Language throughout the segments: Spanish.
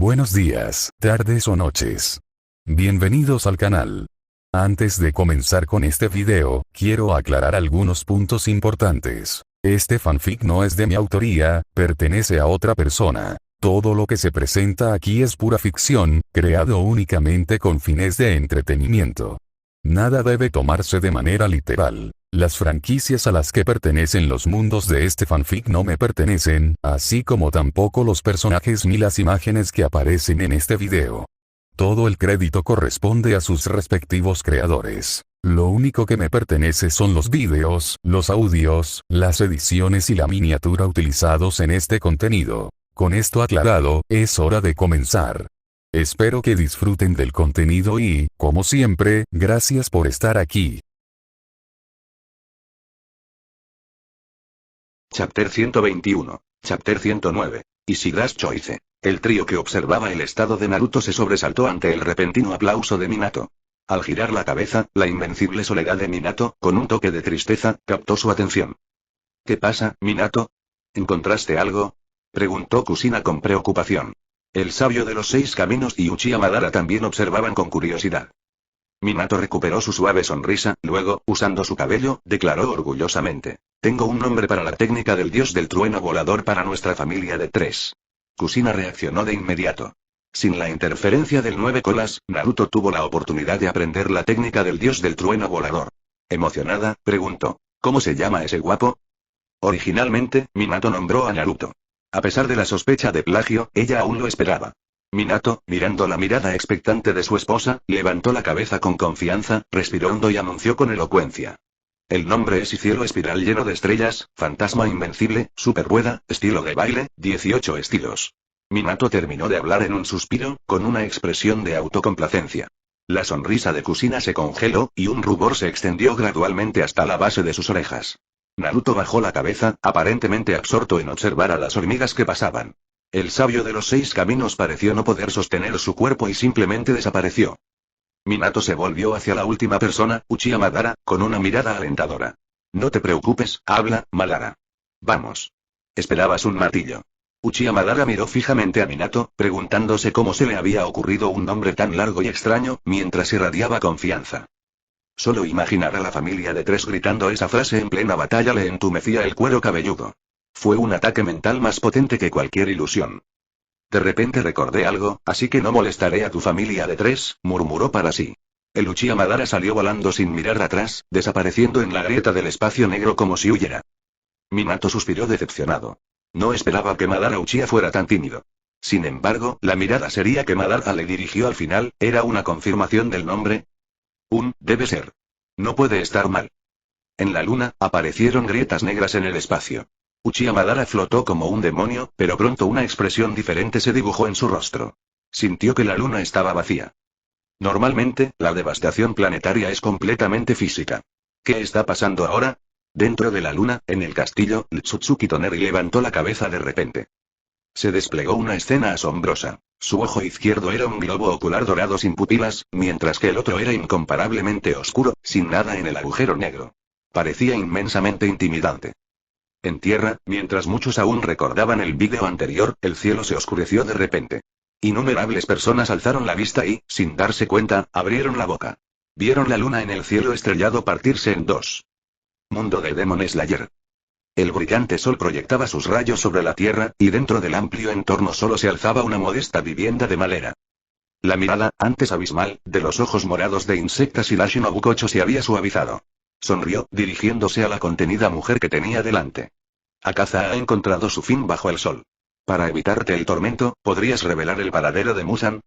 Buenos días, tardes o noches. Bienvenidos al canal. Antes de comenzar con este video, quiero aclarar algunos puntos importantes. Este fanfic no es de mi autoría, pertenece a otra persona. Todo lo que se presenta aquí es pura ficción, creado únicamente con fines de entretenimiento. Nada debe tomarse de manera literal. Las franquicias a las que pertenecen los mundos de este fanfic no me pertenecen, así como tampoco los personajes ni las imágenes que aparecen en este video. Todo el crédito corresponde a sus respectivos creadores. Lo único que me pertenece son los vídeos, los audios, las ediciones y la miniatura utilizados en este contenido. Con esto aclarado, es hora de comenzar. Espero que disfruten del contenido y, como siempre, gracias por estar aquí. Chapter 121. Chapter 109. Ishigura's Choice. El trío que observaba el estado de Naruto se sobresaltó ante el repentino aplauso de Minato. Al girar la cabeza, la invencible soledad de Minato, con un toque de tristeza, captó su atención. ¿Qué pasa, Minato? ¿Encontraste algo? Preguntó Kushina con preocupación. El sabio de los 6 caminos y Uchiha Madara también observaban con curiosidad. Minato recuperó su suave sonrisa, luego, usando su cabello, declaró orgullosamente. Tengo un nombre para la técnica del dios del trueno volador para nuestra familia de 3. Kushina reaccionó de inmediato. Sin la interferencia del 9 colas, Naruto tuvo la oportunidad de aprender la técnica del dios del trueno volador. Emocionada, preguntó, ¿cómo se llama ese guapo? Originalmente, Minato nombró a Naruto. A pesar de la sospecha de plagio, ella aún lo esperaba. Minato, mirando la mirada expectante de su esposa, levantó la cabeza con confianza, respiró hondo y anunció con elocuencia. El nombre es Cielo Espiral lleno de estrellas, fantasma invencible, super rueda, estilo de baile, 18 estilos. Minato terminó de hablar en un suspiro, con una expresión de autocomplacencia. La sonrisa de Kushina se congeló, y un rubor se extendió gradualmente hasta la base de sus orejas. Naruto bajó la cabeza, aparentemente absorto en observar a las hormigas que pasaban. El sabio de los 6 caminos pareció no poder sostener su cuerpo y simplemente desapareció. Minato se volvió hacia la última persona, Uchiha Madara, con una mirada alentadora. No te preocupes, habla, Madara. Vamos. Esperabas un martillo. Uchiha Madara miró fijamente a Minato, preguntándose cómo se le había ocurrido un nombre tan largo y extraño, mientras irradiaba confianza. Solo imaginar a la familia de 3 gritando esa frase en plena batalla le entumecía el cuero cabelludo. Fue un ataque mental más potente que cualquier ilusión. De repente recordé algo, así que no molestaré a tu familia de 3, murmuró para sí. El Uchiha Madara salió volando sin mirar atrás, desapareciendo en la grieta del espacio negro como si huyera. Minato suspiró decepcionado. No esperaba que Madara Uchiha fuera tan tímido. Sin embargo, la mirada seria que Madara le dirigió al final, ¿era una confirmación del nombre? Debe ser. No puede estar mal. En la luna, aparecieron grietas negras en el espacio. Uchiha Madara flotó como un demonio, pero pronto una expresión diferente se dibujó en su rostro. Sintió que la luna estaba vacía. Normalmente, la devastación planetaria es completamente física. ¿Qué está pasando ahora? Dentro de la luna, en el castillo, Tsutsuki Toneri levantó la cabeza de repente. Se desplegó una escena asombrosa. Su ojo izquierdo era un globo ocular dorado sin pupilas, mientras que el otro era incomparablemente oscuro, sin nada en el agujero negro. Parecía inmensamente intimidante. En tierra, mientras muchos aún recordaban el vídeo anterior, el cielo se oscureció de repente. Innumerables personas alzaron la vista y, sin darse cuenta, abrieron la boca. Vieron la luna en el cielo estrellado partirse en 2. Mundo de Demon Slayer. El brillante sol proyectaba sus rayos sobre la tierra, y dentro del amplio entorno solo se alzaba una modesta vivienda de madera. La mirada, antes abismal, de los ojos morados de Insectas y la Shinobukocho se había suavizado. Sonrió, dirigiéndose a la contenida mujer que tenía delante. Akaza ha encontrado su fin bajo el sol. Para evitarte el tormento, ¿podrías revelar el paradero de Musan?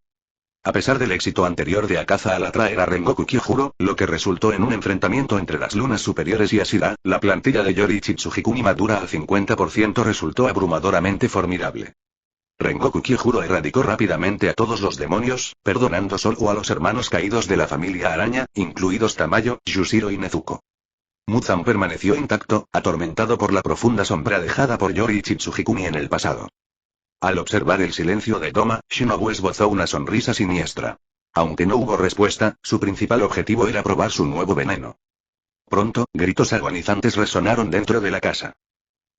A pesar del éxito anterior de Akaza al atraer a Rengoku Kyojuro, lo que resultó en un enfrentamiento entre las lunas superiores y Ashira, la plantilla de Yoriichi Tsujikuni madura al 50% resultó abrumadoramente formidable. Rengoku Kyojuro erradicó rápidamente a todos los demonios, perdonando solo a los hermanos caídos de la familia araña, incluidos Tamayo, Yushiro y Nezuko. Muzan permaneció intacto, atormentado por la profunda sombra dejada por Yoriichi Tsujikuni en el pasado. Al observar el silencio de Toma, Shinobu esbozó una sonrisa siniestra. Aunque no hubo respuesta, su principal objetivo era probar su nuevo veneno. Pronto, gritos agonizantes resonaron dentro de la casa.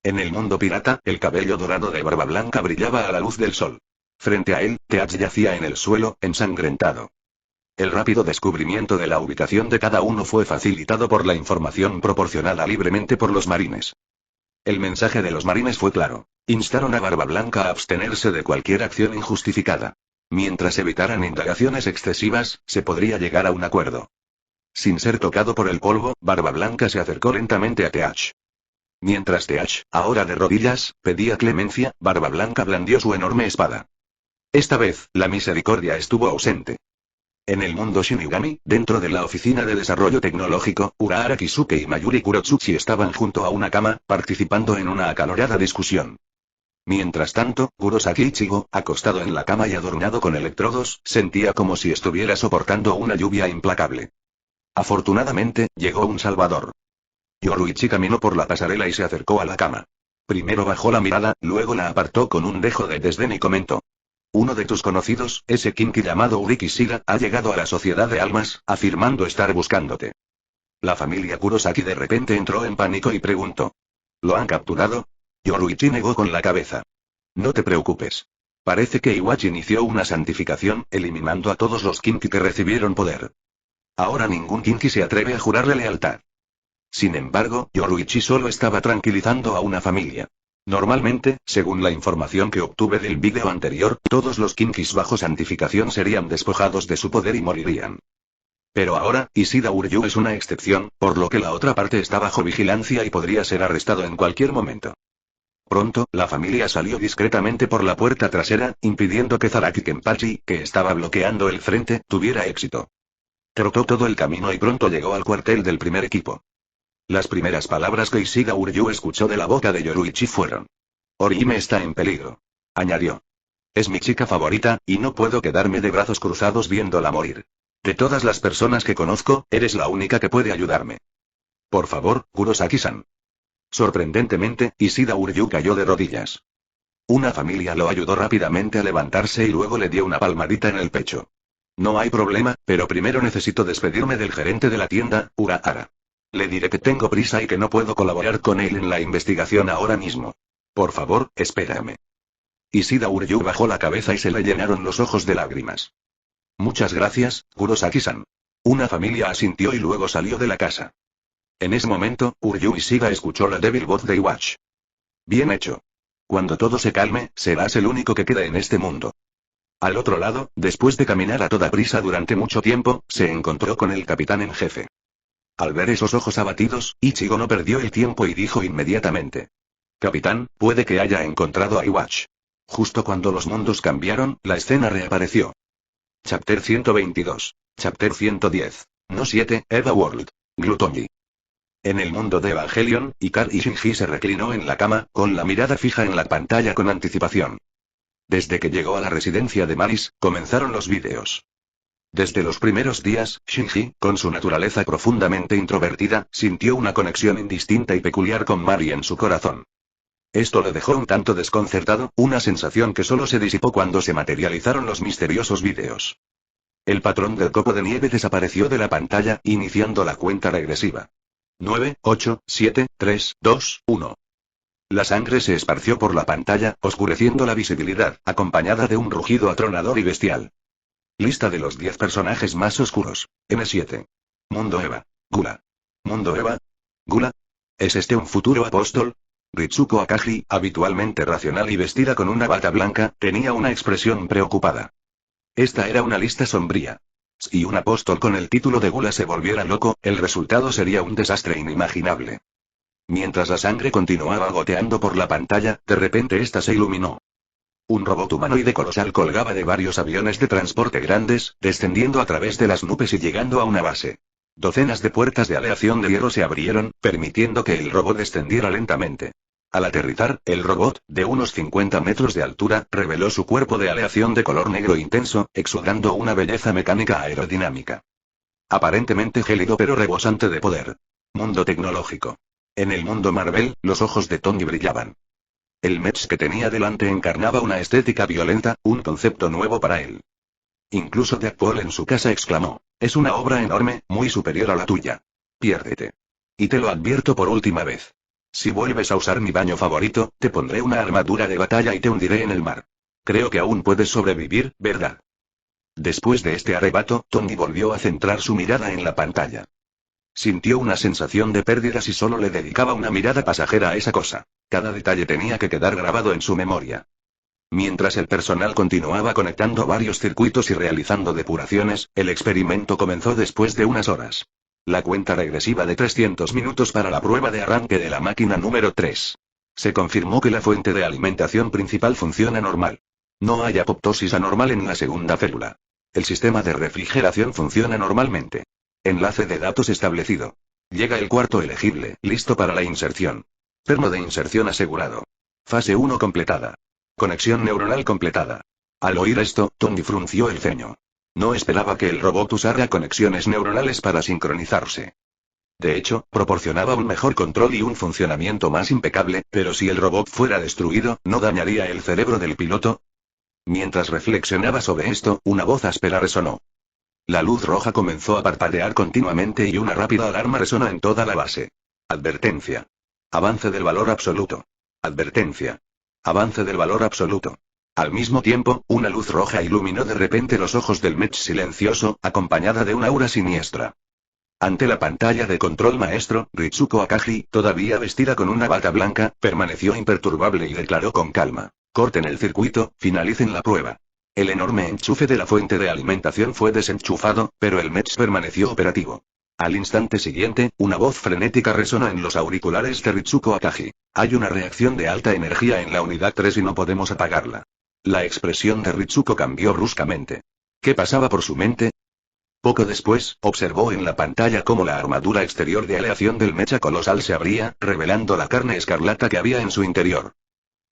En el mundo pirata, el cabello dorado de Barba Blanca brillaba a la luz del sol. Frente a él, Teach yacía en el suelo, ensangrentado. El rápido descubrimiento de la ubicación de cada uno fue facilitado por la información proporcionada libremente por los marines. El mensaje de los marines fue claro. Instaron a Barba Blanca a abstenerse de cualquier acción injustificada. Mientras evitaran indagaciones excesivas, se podría llegar a un acuerdo. Sin ser tocado por el polvo, Barba Blanca se acercó lentamente a Teach. Mientras Teach, ahora de rodillas, pedía clemencia, Barba Blanca blandió su enorme espada. Esta vez, la misericordia estuvo ausente. En el mundo Shinigami, dentro de la oficina de desarrollo tecnológico, Urahara Kisuke y Mayuri Kurotsuchi estaban junto a una cama, participando en una acalorada discusión. Mientras tanto, Kurosaki Ichigo, acostado en la cama y adornado con electrodos, sentía como si estuviera soportando una lluvia implacable. Afortunadamente, llegó un salvador. Yoruichi caminó por la pasarela y se acercó a la cama. Primero bajó la mirada, luego la apartó con un dejo de desdén y comentó. Uno de tus conocidos, ese kinki llamado Uriki Shiga, ha llegado a la Sociedad de Almas, afirmando estar buscándote. La familia Kurosaki de repente entró en pánico y preguntó. ¿Lo han capturado? Yoruichi negó con la cabeza. No te preocupes. Parece que Iwachi inició una santificación, eliminando a todos los kinki que recibieron poder. Ahora ningún kinki se atreve a jurarle lealtad. Sin embargo, Yoruichi solo estaba tranquilizando a una familia. Normalmente, según la información que obtuve del vídeo anterior, todos los kinkis bajo santificación serían despojados de su poder y morirían. Pero ahora, Ishida Uryu es una excepción, por lo que la otra parte está bajo vigilancia y podría ser arrestado en cualquier momento. Pronto, la familia salió discretamente por la puerta trasera, impidiendo que Zaraki Kenpachi, que estaba bloqueando el frente, tuviera éxito. Trotó todo el camino y pronto llegó al cuartel del primer equipo. Las primeras palabras que Ishida Uryu escuchó de la boca de Yoruichi fueron. Orihime está en peligro. Añadió. Es mi chica favorita, y no puedo quedarme de brazos cruzados viéndola morir. De todas las personas que conozco, eres la única que puede ayudarme. Por favor, Kurosaki-san. Sorprendentemente, Ishida Uryu cayó de rodillas. Una familia lo ayudó rápidamente a levantarse y luego le dio una palmadita en el pecho. No hay problema, pero primero necesito despedirme del gerente de la tienda, Urahara. Le diré que tengo prisa y que no puedo colaborar con él en la investigación ahora mismo. Por favor, espérame. Ishida Uryu bajó la cabeza y se le llenaron los ojos de lágrimas. Muchas gracias, Kurosaki-san. Una familia asintió y luego salió de la casa. En ese momento, Uryu Ishida escuchó la débil voz de Iwatch. Bien hecho. Cuando todo se calme, serás el único que queda en este mundo. Al otro lado, después de caminar a toda prisa durante mucho tiempo, se encontró con el capitán en jefe. Al ver esos ojos abatidos, Ichigo no perdió el tiempo y dijo inmediatamente. Capitán, puede que haya encontrado a Iwatch. Justo cuando los mundos cambiaron, la escena reapareció. Chapter 122. Chapter 110. No 7, Eva World. Glutonji. En el mundo de Evangelion, Ikari Shinji se reclinó en la cama, con la mirada fija en la pantalla con anticipación. Desde que llegó a la residencia de Maris, comenzaron los vídeos. Desde los primeros días, Shinji, con su naturaleza profundamente introvertida, sintió una conexión indistinta y peculiar con Mari en su corazón. Esto le dejó un tanto desconcertado, una sensación que solo se disipó cuando se materializaron los misteriosos vídeos. El patrón del copo de nieve desapareció de la pantalla, iniciando la cuenta regresiva. 9, 8, 7, 3, 2, 1. La sangre se esparció por la pantalla, oscureciendo la visibilidad, acompañada de un rugido atronador y bestial. Lista de los 10 personajes más oscuros. M7. Mundo Eva. Gula. Mundo Eva. Gula. ¿Es este un futuro apóstol? Ritsuko Akagi, habitualmente racional y vestida con una bata blanca, tenía una expresión preocupada. Esta era una lista sombría. Si un apóstol con el título de Gula se volviera loco, el resultado sería un desastre inimaginable. Mientras la sangre continuaba goteando por la pantalla, de repente esta se iluminó. Un robot humanoide colosal colgaba de varios aviones de transporte grandes, descendiendo a través de las nubes y llegando a una base. Docenas de puertas de aleación de hierro se abrieron, permitiendo que el robot descendiera lentamente. Al aterrizar, el robot, de unos 50 metros de altura, reveló su cuerpo de aleación de color negro intenso, exudando una belleza mecánica aerodinámica. Aparentemente gélido pero rebosante de poder. Mundo tecnológico. En el mundo Marvel, los ojos de Tony brillaban. El mech que tenía delante encarnaba una estética violenta, un concepto nuevo para él. Incluso Deadpool en su casa exclamó, es una obra enorme, muy superior a la tuya. Piérdete. Y te lo advierto por última vez. Si vuelves a usar mi baño favorito, te pondré una armadura de batalla y te hundiré en el mar. Creo que aún puedes sobrevivir, ¿verdad? Después de este arrebato, Tony volvió a centrar su mirada en la pantalla. Sintió una sensación de pérdida si solo le dedicaba una mirada pasajera a esa cosa. Cada detalle tenía que quedar grabado en su memoria. Mientras el personal continuaba conectando varios circuitos y realizando depuraciones, el experimento comenzó después de unas horas. La cuenta regresiva de 300 minutos para la prueba de arranque de la máquina número 3. Se confirmó que la fuente de alimentación principal funciona normal. No hay apoptosis anormal en la segunda célula. El sistema de refrigeración funciona normalmente. Enlace de datos establecido. Llega el cuarto elegible, listo para la inserción. Perno de inserción asegurado. Fase 1 completada. Conexión neuronal completada. Al oír esto, Tony frunció el ceño. No esperaba que el robot usara conexiones neuronales para sincronizarse. De hecho, proporcionaba un mejor control y un funcionamiento más impecable, pero si el robot fuera destruido, ¿no dañaría el cerebro del piloto? Mientras reflexionaba sobre esto, una voz áspera resonó. La luz roja comenzó a parpadear continuamente y una rápida alarma resonó en toda la base. Advertencia. Avance del valor absoluto. Advertencia. Avance del valor absoluto. Al mismo tiempo, una luz roja iluminó de repente los ojos del Mech silencioso, acompañada de una aura siniestra. Ante la pantalla de control maestro, Ritsuko Akagi, todavía vestida con una bata blanca, permaneció imperturbable y declaró con calma. Corten el circuito, finalicen la prueba. El enorme enchufe de la fuente de alimentación fue desenchufado, pero el Mech permaneció operativo. Al instante siguiente, una voz frenética resonó en los auriculares de Ritsuko Akagi. Hay una reacción de alta energía en la unidad 3 y no podemos apagarla. La expresión de Ritsuko cambió bruscamente. ¿Qué pasaba por su mente? Poco después, observó en la pantalla cómo la armadura exterior de aleación del mecha colosal se abría, revelando la carne escarlata que había en su interior.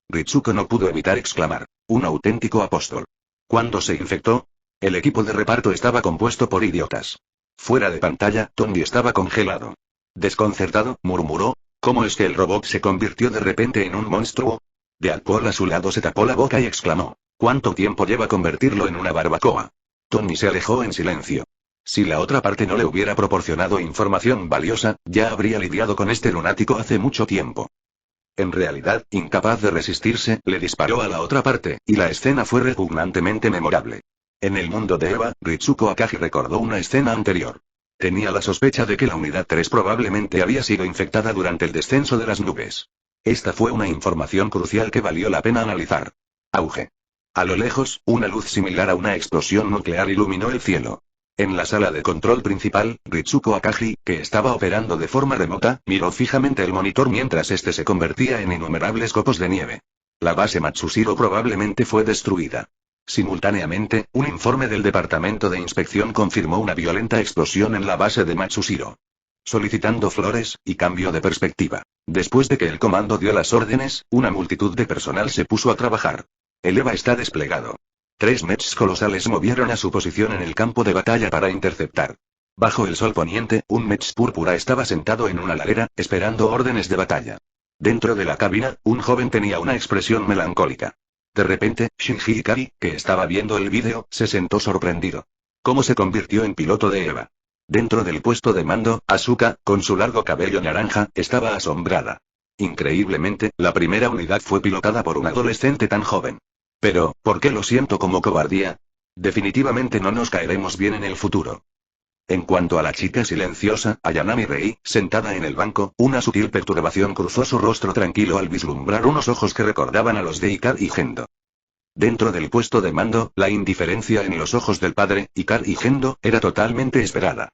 Ritsuko no pudo evitar exclamar. Un auténtico apóstol. ¿Cuándo se infectó? El equipo de reparto estaba compuesto por idiotas. Fuera de pantalla, Tony estaba congelado. Desconcertado, murmuró. ¿Cómo es que el robot se convirtió de repente en un monstruo? Deadpool a su lado se tapó la boca y exclamó. ¿Cuánto tiempo lleva convertirlo en una barbacoa? Tony se alejó en silencio. Si la otra parte no le hubiera proporcionado información valiosa, ya habría lidiado con este lunático hace mucho tiempo. En realidad, incapaz de resistirse, le disparó a la otra parte, y la escena fue repugnantemente memorable. En el mundo de Eva, Ritsuko Akagi recordó una escena anterior. Tenía la sospecha de que la unidad 3 probablemente había sido infectada durante el descenso de las nubes. Esta fue una información crucial que valió la pena analizar. Auge. A lo lejos, una luz similar a una explosión nuclear iluminó el cielo. En la sala de control principal, Ritsuko Akagi, que estaba operando de forma remota, miró fijamente el monitor mientras este se convertía en innumerables copos de nieve. La base Matsushiro probablemente fue destruida. Simultáneamente, un informe del Departamento de Inspección confirmó una violenta explosión en la base de Matsushiro. Solicitando flores, y cambio de perspectiva. Después de que el comando dio las órdenes, una multitud de personal se puso a trabajar. El EVA está desplegado. 3 mechs colosales movieron a su posición en el campo de batalla para interceptar. Bajo el sol poniente, un mech púrpura estaba sentado en una ladera, esperando órdenes de batalla. Dentro de la cabina, un joven tenía una expresión melancólica. De repente, Shinji Ikari, que estaba viendo el vídeo, se sentó sorprendido. ¿Cómo se convirtió en piloto de EVA? Dentro del puesto de mando, Asuka, con su largo cabello naranja, estaba asombrada. Increíblemente, la primera unidad fue pilotada por un adolescente tan joven. Pero, ¿por qué lo siento como cobardía? Definitivamente no nos caeremos bien en el futuro. En cuanto a la chica silenciosa, Ayanami Rei, sentada en el banco, una sutil perturbación cruzó su rostro tranquilo al vislumbrar unos ojos que recordaban a los de Ikar y Gendo. Dentro del puesto de mando, la indiferencia en los ojos del padre, Ikar y Gendo, era totalmente esperada.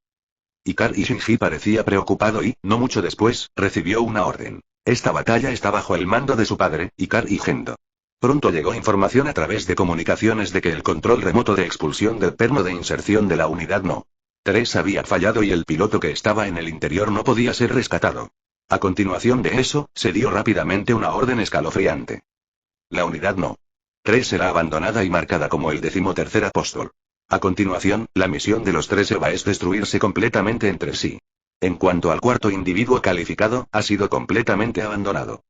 Ikar y Shinji parecía preocupado y, no mucho después, recibió una orden. Esta batalla está bajo el mando de su padre, Ikar y Gendo. Pronto llegó información a través de comunicaciones de que el control remoto de expulsión del perno de inserción de la unidad No. 3 había fallado y el piloto que estaba en el interior no podía ser rescatado. A continuación de eso, se dio rápidamente una orden escalofriante. La unidad No. 3 será abandonada y marcada como el 13º apóstol. A continuación, la misión de los 3 EVA es destruirse completamente entre sí. En cuanto al cuarto individuo calificado, ha sido completamente abandonado.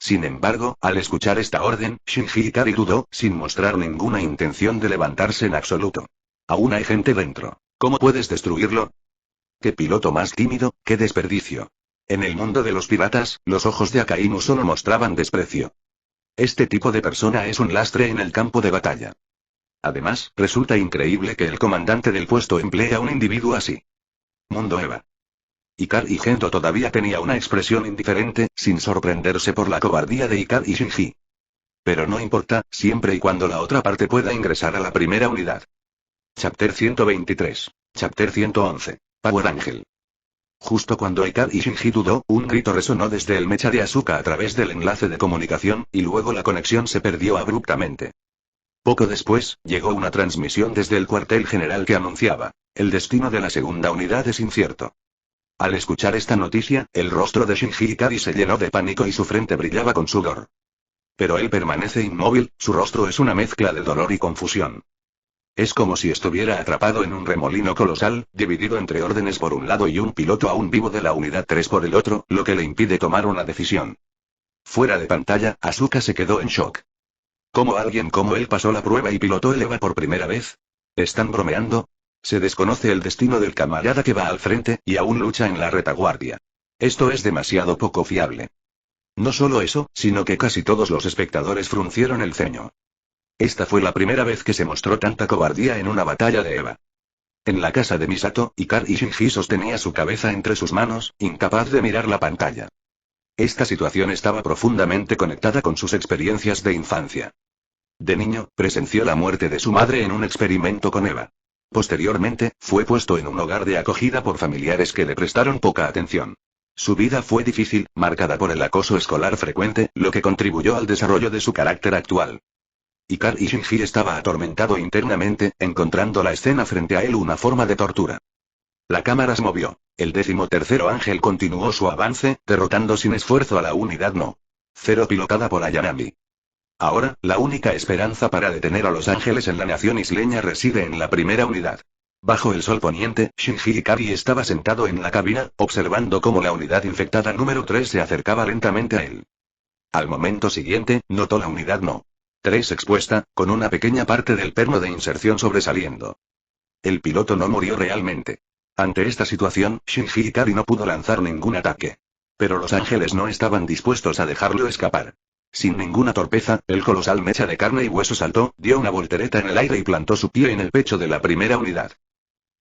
Sin embargo, al escuchar esta orden, Shinji Ikari dudó, sin mostrar ninguna intención de levantarse en absoluto. Aún hay gente dentro. ¿Cómo puedes destruirlo? ¡Qué piloto más tímido, qué desperdicio! En el mundo de los piratas, los ojos de Akainu solo mostraban desprecio. Este tipo de persona es un lastre en el campo de batalla. Además, resulta increíble que el comandante del puesto emplee a un individuo así. Mundo Eva. Ikar y Gendo todavía tenía una expresión indiferente, sin sorprenderse por la cobardía de Ikar y Shinji. Pero no importa, siempre y cuando la otra parte pueda ingresar a la primera unidad. Chapter 123. Chapter 111. Power Angel. Justo cuando Ikar y Shinji dudó, un grito resonó desde el mecha de Asuka a través del enlace de comunicación, y luego la conexión se perdió abruptamente. Poco después, llegó una transmisión desde el cuartel general que anunciaba: el destino de la segunda unidad es incierto. Al escuchar esta noticia, el rostro de Shinji Ikari se llenó de pánico y su frente brillaba con sudor. Pero él permanece inmóvil, su rostro es una mezcla de dolor y confusión. Es como si estuviera atrapado en un remolino colosal, dividido entre órdenes por un lado y un piloto aún vivo de la unidad 3 por el otro, lo que le impide tomar una decisión. Fuera de pantalla, Asuka se quedó en shock. ¿Cómo alguien como él pasó la prueba y pilotó el EVA por primera vez? ¿Están bromeando? Se desconoce el destino del camarada que va al frente, y aún lucha en la retaguardia. Esto es demasiado poco fiable. No solo eso, sino que casi todos los espectadores fruncieron el ceño. Esta fue la primera vez que se mostró tanta cobardía en una batalla de EVA. En la casa de Misato, Ikar y Shinji sostenía su cabeza entre sus manos, incapaz de mirar la pantalla. Esta situación estaba profundamente conectada con sus experiencias de infancia. De niño, presenció la muerte de su madre en un experimento con EVA. Posteriormente, fue puesto en un hogar de acogida por familiares que le prestaron poca atención. Su vida fue difícil, marcada por el acoso escolar frecuente, lo que contribuyó al desarrollo de su carácter actual. Ikar y Shinji estaba atormentado internamente, encontrando la escena frente a él una forma de tortura. La cámara se movió. El 13º ángel continuó su avance, derrotando sin esfuerzo a la unidad No. 0 pilotada por Ayanami. Ahora, la única esperanza para detener a los ángeles en la nación isleña reside en la primera unidad. Bajo el sol poniente, Shinji Ikari estaba sentado en la cabina, observando cómo la unidad infectada número 3 se acercaba lentamente a él. Al momento siguiente, notó la unidad No. 3 expuesta, con una pequeña parte del perno de inserción sobresaliendo. El piloto no murió realmente. Ante esta situación, Shinji Ikari no pudo lanzar ningún ataque. Pero los ángeles no estaban dispuestos a dejarlo escapar. Sin ninguna torpeza, el colosal mecha de carne y hueso saltó, dio una voltereta en el aire y plantó su pie en el pecho de la primera unidad.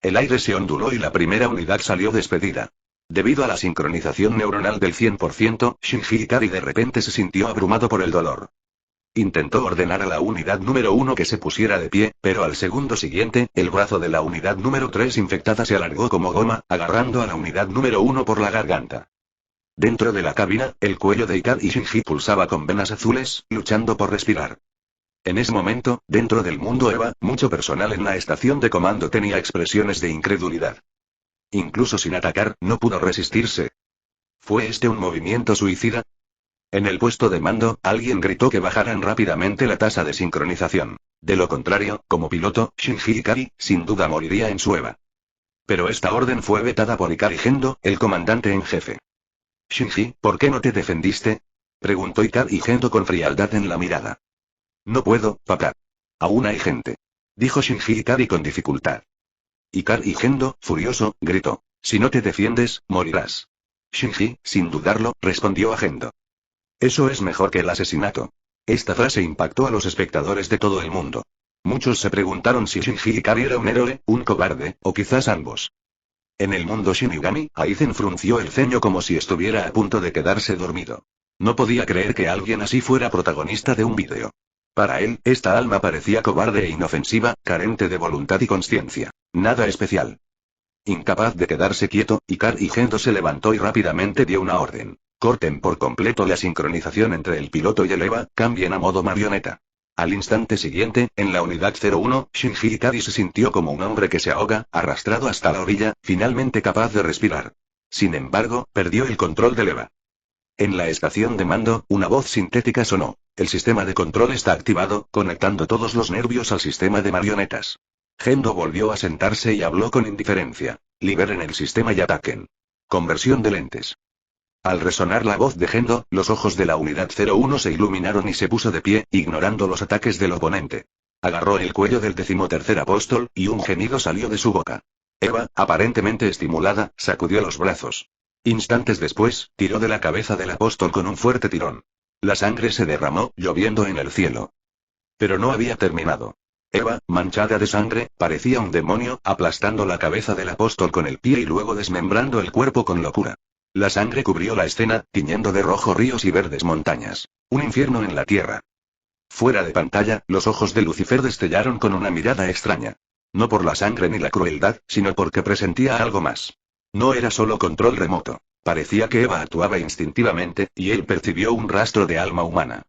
El aire se onduló y la primera unidad salió despedida. Debido a la sincronización neuronal del 100%, Shinji Ikari de repente se sintió abrumado por el dolor. Intentó ordenar a la unidad número 1 que se pusiera de pie, pero al segundo siguiente, el brazo de la unidad número 3 infectada se alargó como goma, agarrando a la unidad número 1 por la garganta. Dentro de la cabina, el cuello de Ikar y Shinji pulsaba con venas azules, luchando por respirar. En ese momento, dentro del mundo EVA, mucho personal en la estación de comando tenía expresiones de incredulidad. Incluso sin atacar, no pudo resistirse. ¿Fue este un movimiento suicida? En el puesto de mando, alguien gritó que bajaran rápidamente la tasa de sincronización. De lo contrario, como piloto, Shinji Ikari, sin duda moriría en su EVA. Pero esta orden fue vetada por Ikari Gendo, el comandante en jefe. Shinji, ¿por qué no te defendiste? Preguntó Ikari Gendo con frialdad en la mirada. No puedo, papá. Aún hay gente. Dijo Shinji Ikari con dificultad. Ikari Gendo, furioso, gritó. Si no te defiendes, morirás. Shinji, sin dudarlo, respondió a Gendo. Eso es mejor que el asesinato. Esta frase impactó a los espectadores de todo el mundo. Muchos se preguntaron si Shinji Ikari era un héroe, un cobarde, o quizás ambos. En el mundo Shinigami, Aizen frunció el ceño como si estuviera a punto de quedarse dormido. No podía creer que alguien así fuera protagonista de un vídeo. Para él, esta alma parecía cobarde e inofensiva, carente de voluntad y conciencia. Nada especial. Incapaz de quedarse quieto, Ikari Gendo se levantó y rápidamente dio una orden. Corten por completo la sincronización entre el piloto y el EVA, cambien a modo marioneta. Al instante siguiente, en la unidad 01, Shinji Ikari se sintió como un hombre que se ahoga, arrastrado hasta la orilla, finalmente capaz de respirar. Sin embargo, perdió el control del EVA. En la estación de mando, una voz sintética sonó. El sistema de control está activado, conectando todos los nervios al sistema de marionetas. Gendo volvió a sentarse y habló con indiferencia. Liberen el sistema y ataquen. Conversión de lentes. Al resonar la voz de Gendo, los ojos de la unidad 01 se iluminaron y se puso de pie, ignorando los ataques del oponente. Agarró el cuello del 13º apóstol, y un gemido salió de su boca. Eva, aparentemente estimulada, sacudió los brazos. Instantes después, tiró de la cabeza del apóstol con un fuerte tirón. La sangre se derramó, lloviendo en el cielo. Pero no había terminado. Eva, manchada de sangre, parecía un demonio, aplastando la cabeza del apóstol con el pie y luego desmembrando el cuerpo con locura. La sangre cubrió la escena, tiñendo de rojo ríos y verdes montañas. Un infierno en la tierra. Fuera de pantalla, los ojos de Lucifer destellaron con una mirada extraña. No por la sangre ni la crueldad, sino porque presentía algo más. No era solo control remoto. Parecía que Eva actuaba instintivamente, y él percibió un rastro de alma humana.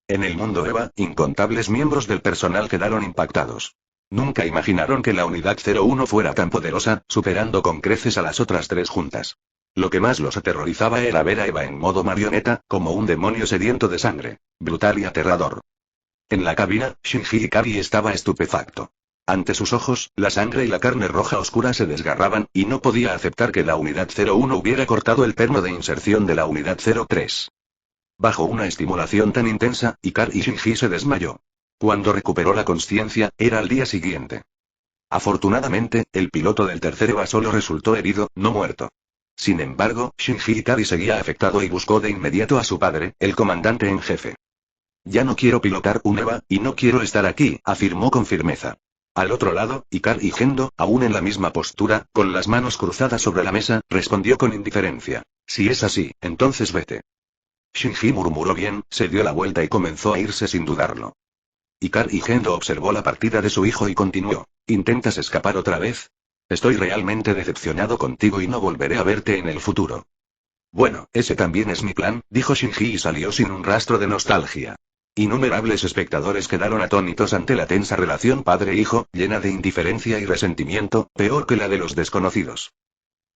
En el mundo Eva, incontables miembros del personal quedaron impactados. Nunca imaginaron que la Unidad 01 fuera tan poderosa, superando con creces a las otras tres juntas. Lo que más los aterrorizaba era ver a Eva en modo marioneta, como un demonio sediento de sangre. Brutal y aterrador. En la cabina, Shinji Ikari estaba estupefacto. Ante sus ojos, la sangre y la carne roja oscura se desgarraban, y no podía aceptar que la Unidad 01 hubiera cortado el perno de inserción de la Unidad 03. Bajo una estimulación tan intensa, Ikari Shinji se desmayó. Cuando recuperó la consciencia, era al día siguiente. Afortunadamente, el piloto del tercer EVA solo resultó herido, no muerto. Sin embargo, Shinji Ikari seguía afectado y buscó de inmediato a su padre, el comandante en jefe. Ya no quiero pilotar un EVA, y no quiero estar aquí, afirmó con firmeza. Al otro lado, Ikari Gendo, aún en la misma postura, con las manos cruzadas sobre la mesa, respondió con indiferencia. Si es así, entonces vete. Shinji murmuró bien, se dio la vuelta y comenzó a irse sin dudarlo. Ikari Gendo observó la partida de su hijo y continuó. ¿Intentas escapar otra vez? Estoy realmente decepcionado contigo y no volveré a verte en el futuro. Bueno, ese también es mi plan, dijo Shinji y salió sin un rastro de nostalgia. Innumerables espectadores quedaron atónitos ante la tensa relación padre-hijo, llena de indiferencia y resentimiento, peor que la de los desconocidos.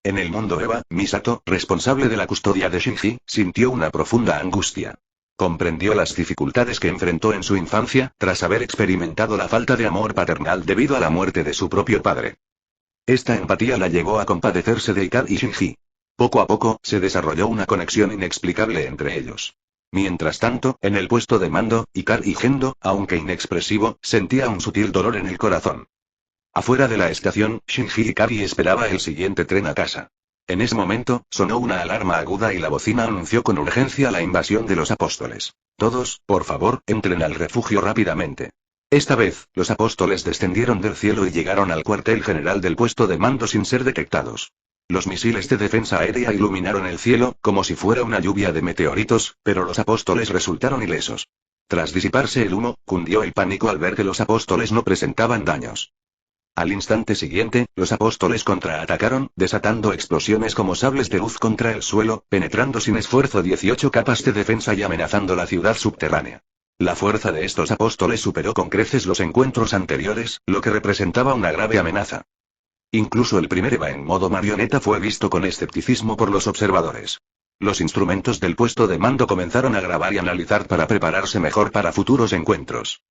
En el mundo Eva, Misato, responsable de la custodia de Shinji, sintió una profunda angustia. Comprendió las dificultades que enfrentó en su infancia, tras haber experimentado la falta de amor paternal debido a la muerte de su propio padre. Esta empatía la llevó a compadecerse de Ikari y Shinji. Poco a poco, se desarrolló una conexión inexplicable entre ellos. Mientras tanto, en el puesto de mando, Ikari Gendo, aunque inexpresivo, sentía un sutil dolor en el corazón. Afuera de la estación, Shinji Ikari esperaba el siguiente tren a casa. En ese momento, sonó una alarma aguda y la bocina anunció con urgencia la invasión de los apóstoles. Todos, por favor, entren al refugio rápidamente. Esta vez, los apóstoles descendieron del cielo y llegaron al cuartel general del puesto de mando sin ser detectados. Los misiles de defensa aérea iluminaron el cielo, como si fuera una lluvia de meteoritos, pero los apóstoles resultaron ilesos. Tras disiparse el humo, cundió el pánico al ver que los apóstoles no presentaban daños. Al instante siguiente, los apóstoles contraatacaron, desatando explosiones como sables de luz contra el suelo, penetrando sin esfuerzo 18 capas de defensa y amenazando la ciudad subterránea. La fuerza de estos apóstoles superó con creces los encuentros anteriores, lo que representaba una grave amenaza. Incluso el primer EVA en modo marioneta fue visto con escepticismo por los observadores. Los instrumentos del puesto de mando comenzaron a grabar y analizar para prepararse mejor para futuros encuentros.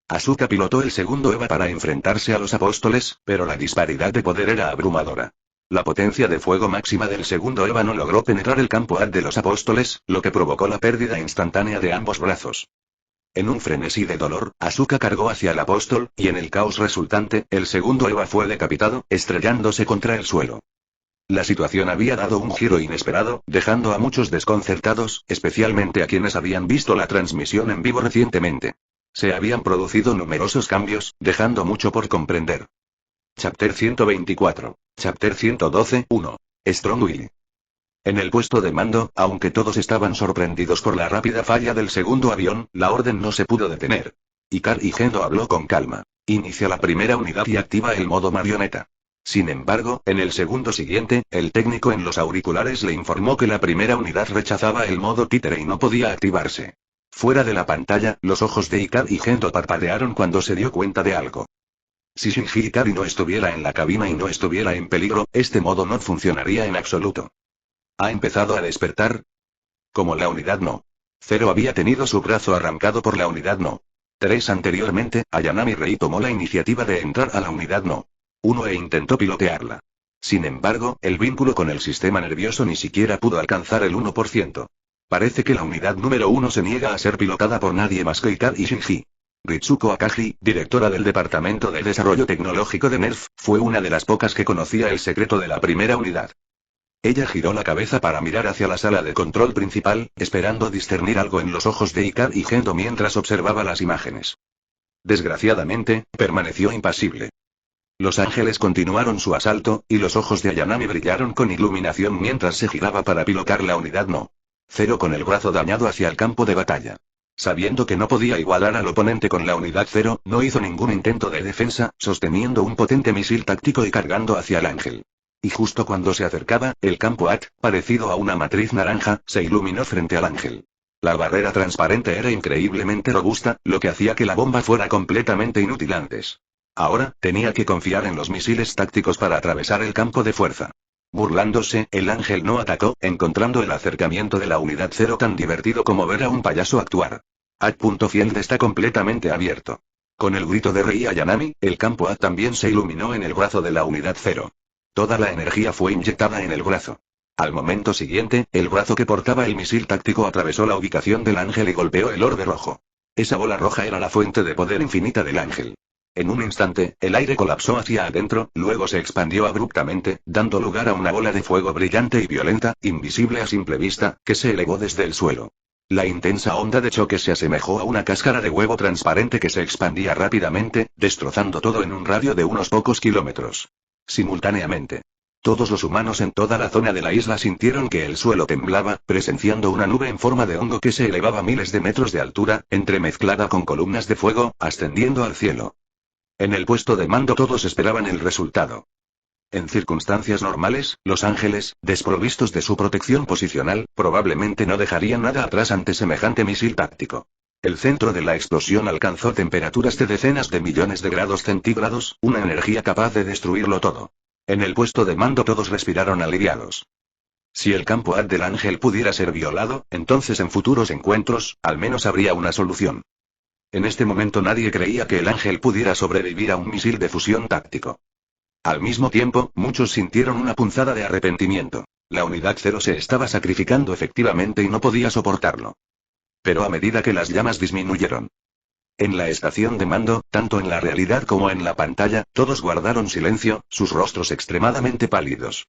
Asuka pilotó el segundo EVA para enfrentarse a los apóstoles, pero la disparidad de poder era abrumadora. La potencia de fuego máxima del segundo EVA no logró penetrar el campo AD de los apóstoles, lo que provocó la pérdida instantánea de ambos brazos. En un frenesí de dolor, Asuka cargó hacia el apóstol, y en el caos resultante, el segundo EVA fue decapitado, estrellándose contra el suelo. La situación había dado un giro inesperado, dejando a muchos desconcertados, especialmente a quienes habían visto la transmisión en vivo recientemente. Se habían producido numerosos cambios, dejando mucho por comprender. Chapter 124. Chapter 112. 1. Strong Will. En el puesto de mando, aunque todos estaban sorprendidos por la rápida falla del segundo avión, la orden no se pudo detener. Ikari Gendo habló con calma. Inicia la primera unidad y activa el modo marioneta. Sin embargo, en el segundo siguiente, el técnico en los auriculares le informó que la primera unidad rechazaba el modo títere y no podía activarse. Fuera de la pantalla, los ojos de Ikari Gendo parpadearon cuando se dio cuenta de algo. Si Shinji Ikari no estuviera en la cabina y no estuviera en peligro, este modo no funcionaría en absoluto. ¿Ha empezado a despertar? Como la unidad no. 0 había tenido su brazo arrancado por la unidad no. 3 anteriormente, Ayanami Rei tomó la iniciativa de entrar a la unidad no. 1 e intentó pilotearla. Sin embargo, el vínculo con el sistema nervioso ni siquiera pudo alcanzar el 1%. Parece que la unidad número 1 se niega a ser pilotada por nadie más que Ikari y Shinji. Ritsuko Akagi, directora del Departamento de Desarrollo Tecnológico de NERF, fue una de las pocas que conocía el secreto de la primera unidad. Ella giró la cabeza para mirar hacia la sala de control principal, esperando discernir algo en los ojos de Ikar y Gendo mientras observaba las imágenes. Desgraciadamente, permaneció impasible. Los ángeles continuaron su asalto, y los ojos de Ayanami brillaron con iluminación mientras se giraba para pilotar la unidad No. 0 con el brazo dañado hacia el campo de batalla. Sabiendo que no podía igualar al oponente con la unidad 0, no hizo ningún intento de defensa, sosteniendo un potente misil táctico y cargando hacia el ángel. Y justo cuando se acercaba, el campo AT, parecido a una matriz naranja, se iluminó frente al ángel. La barrera transparente era increíblemente robusta, lo que hacía que la bomba fuera completamente inútil antes. Ahora, tenía que confiar en los misiles tácticos para atravesar el campo de fuerza. Burlándose, el ángel no atacó, encontrando el acercamiento de la unidad 0 tan divertido como ver a un payaso actuar. Field está completamente abierto. Con el grito de Rei Ayanami, el campo AT también se iluminó en el brazo de la unidad 0. Toda la energía fue inyectada en el brazo. Al momento siguiente, el brazo que portaba el misil táctico atravesó la ubicación del ángel y golpeó el orbe rojo. Esa bola roja era la fuente de poder infinita del ángel. En un instante, el aire colapsó hacia adentro, luego se expandió abruptamente, dando lugar a una bola de fuego brillante y violenta, invisible a simple vista, que se elevó desde el suelo. La intensa onda de choque se asemejó a una cáscara de huevo transparente que se expandía rápidamente, destrozando todo en un radio de unos pocos kilómetros. Simultáneamente, todos los humanos en toda la zona de la isla sintieron que el suelo temblaba, presenciando una nube en forma de hongo que se elevaba a miles de metros de altura, entremezclada con columnas de fuego, ascendiendo al cielo. En el puesto de mando todos esperaban el resultado. En circunstancias normales, los ángeles, desprovistos de su protección posicional, probablemente no dejarían nada atrás ante semejante misil táctico. El centro de la explosión alcanzó temperaturas de decenas de millones de grados centígrados, una energía capaz de destruirlo todo. En el puesto de mando todos respiraron aliviados. Si el campo AT del ángel pudiera ser violado, entonces en futuros encuentros, al menos habría una solución. En este momento nadie creía que el ángel pudiera sobrevivir a un misil de fusión táctico. Al mismo tiempo, muchos sintieron una punzada de arrepentimiento. La unidad 0 se estaba sacrificando efectivamente y no podía soportarlo. Pero a medida que las llamas disminuyeron. En la estación de mando, tanto en la realidad como en la pantalla, todos guardaron silencio, sus rostros extremadamente pálidos.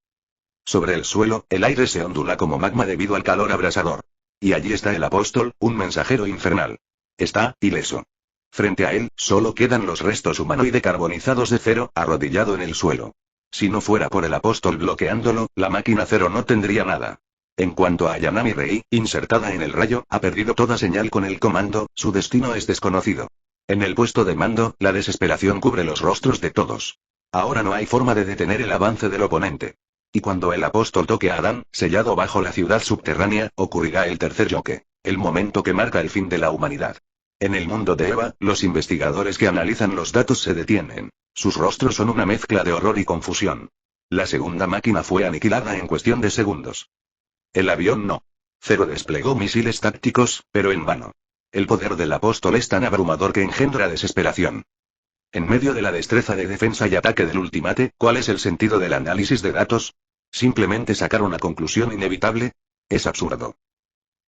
Sobre el suelo, el aire se ondula como magma debido al calor abrasador. Y allí está el apóstol, un mensajero infernal. Está ileso. Frente a él, solo quedan los restos humanoide carbonizados de 0, arrodillado en el suelo. Si no fuera por el apóstol bloqueándolo, la máquina 0 no tendría nada. En cuanto a Ayanami Rei, insertada en el rayo, ha perdido toda señal con el comando, su destino es desconocido. En el puesto de mando, la desesperación cubre los rostros de todos. Ahora no hay forma de detener el avance del oponente. Y cuando el apóstol toque a Adán, sellado bajo la ciudad subterránea, ocurrirá el tercer choque, el momento que marca el fin de la humanidad. En el mundo de Eva, los investigadores que analizan los datos se detienen. Sus rostros son una mezcla de horror y confusión. La segunda máquina fue aniquilada en cuestión de segundos. El avión No. 0 desplegó misiles tácticos, pero en vano. El poder del apóstol es tan abrumador que engendra desesperación. En medio de la destreza de defensa y ataque del Ultimate, ¿cuál es el sentido del análisis de datos? ¿Simplemente sacar una conclusión inevitable? Es absurdo.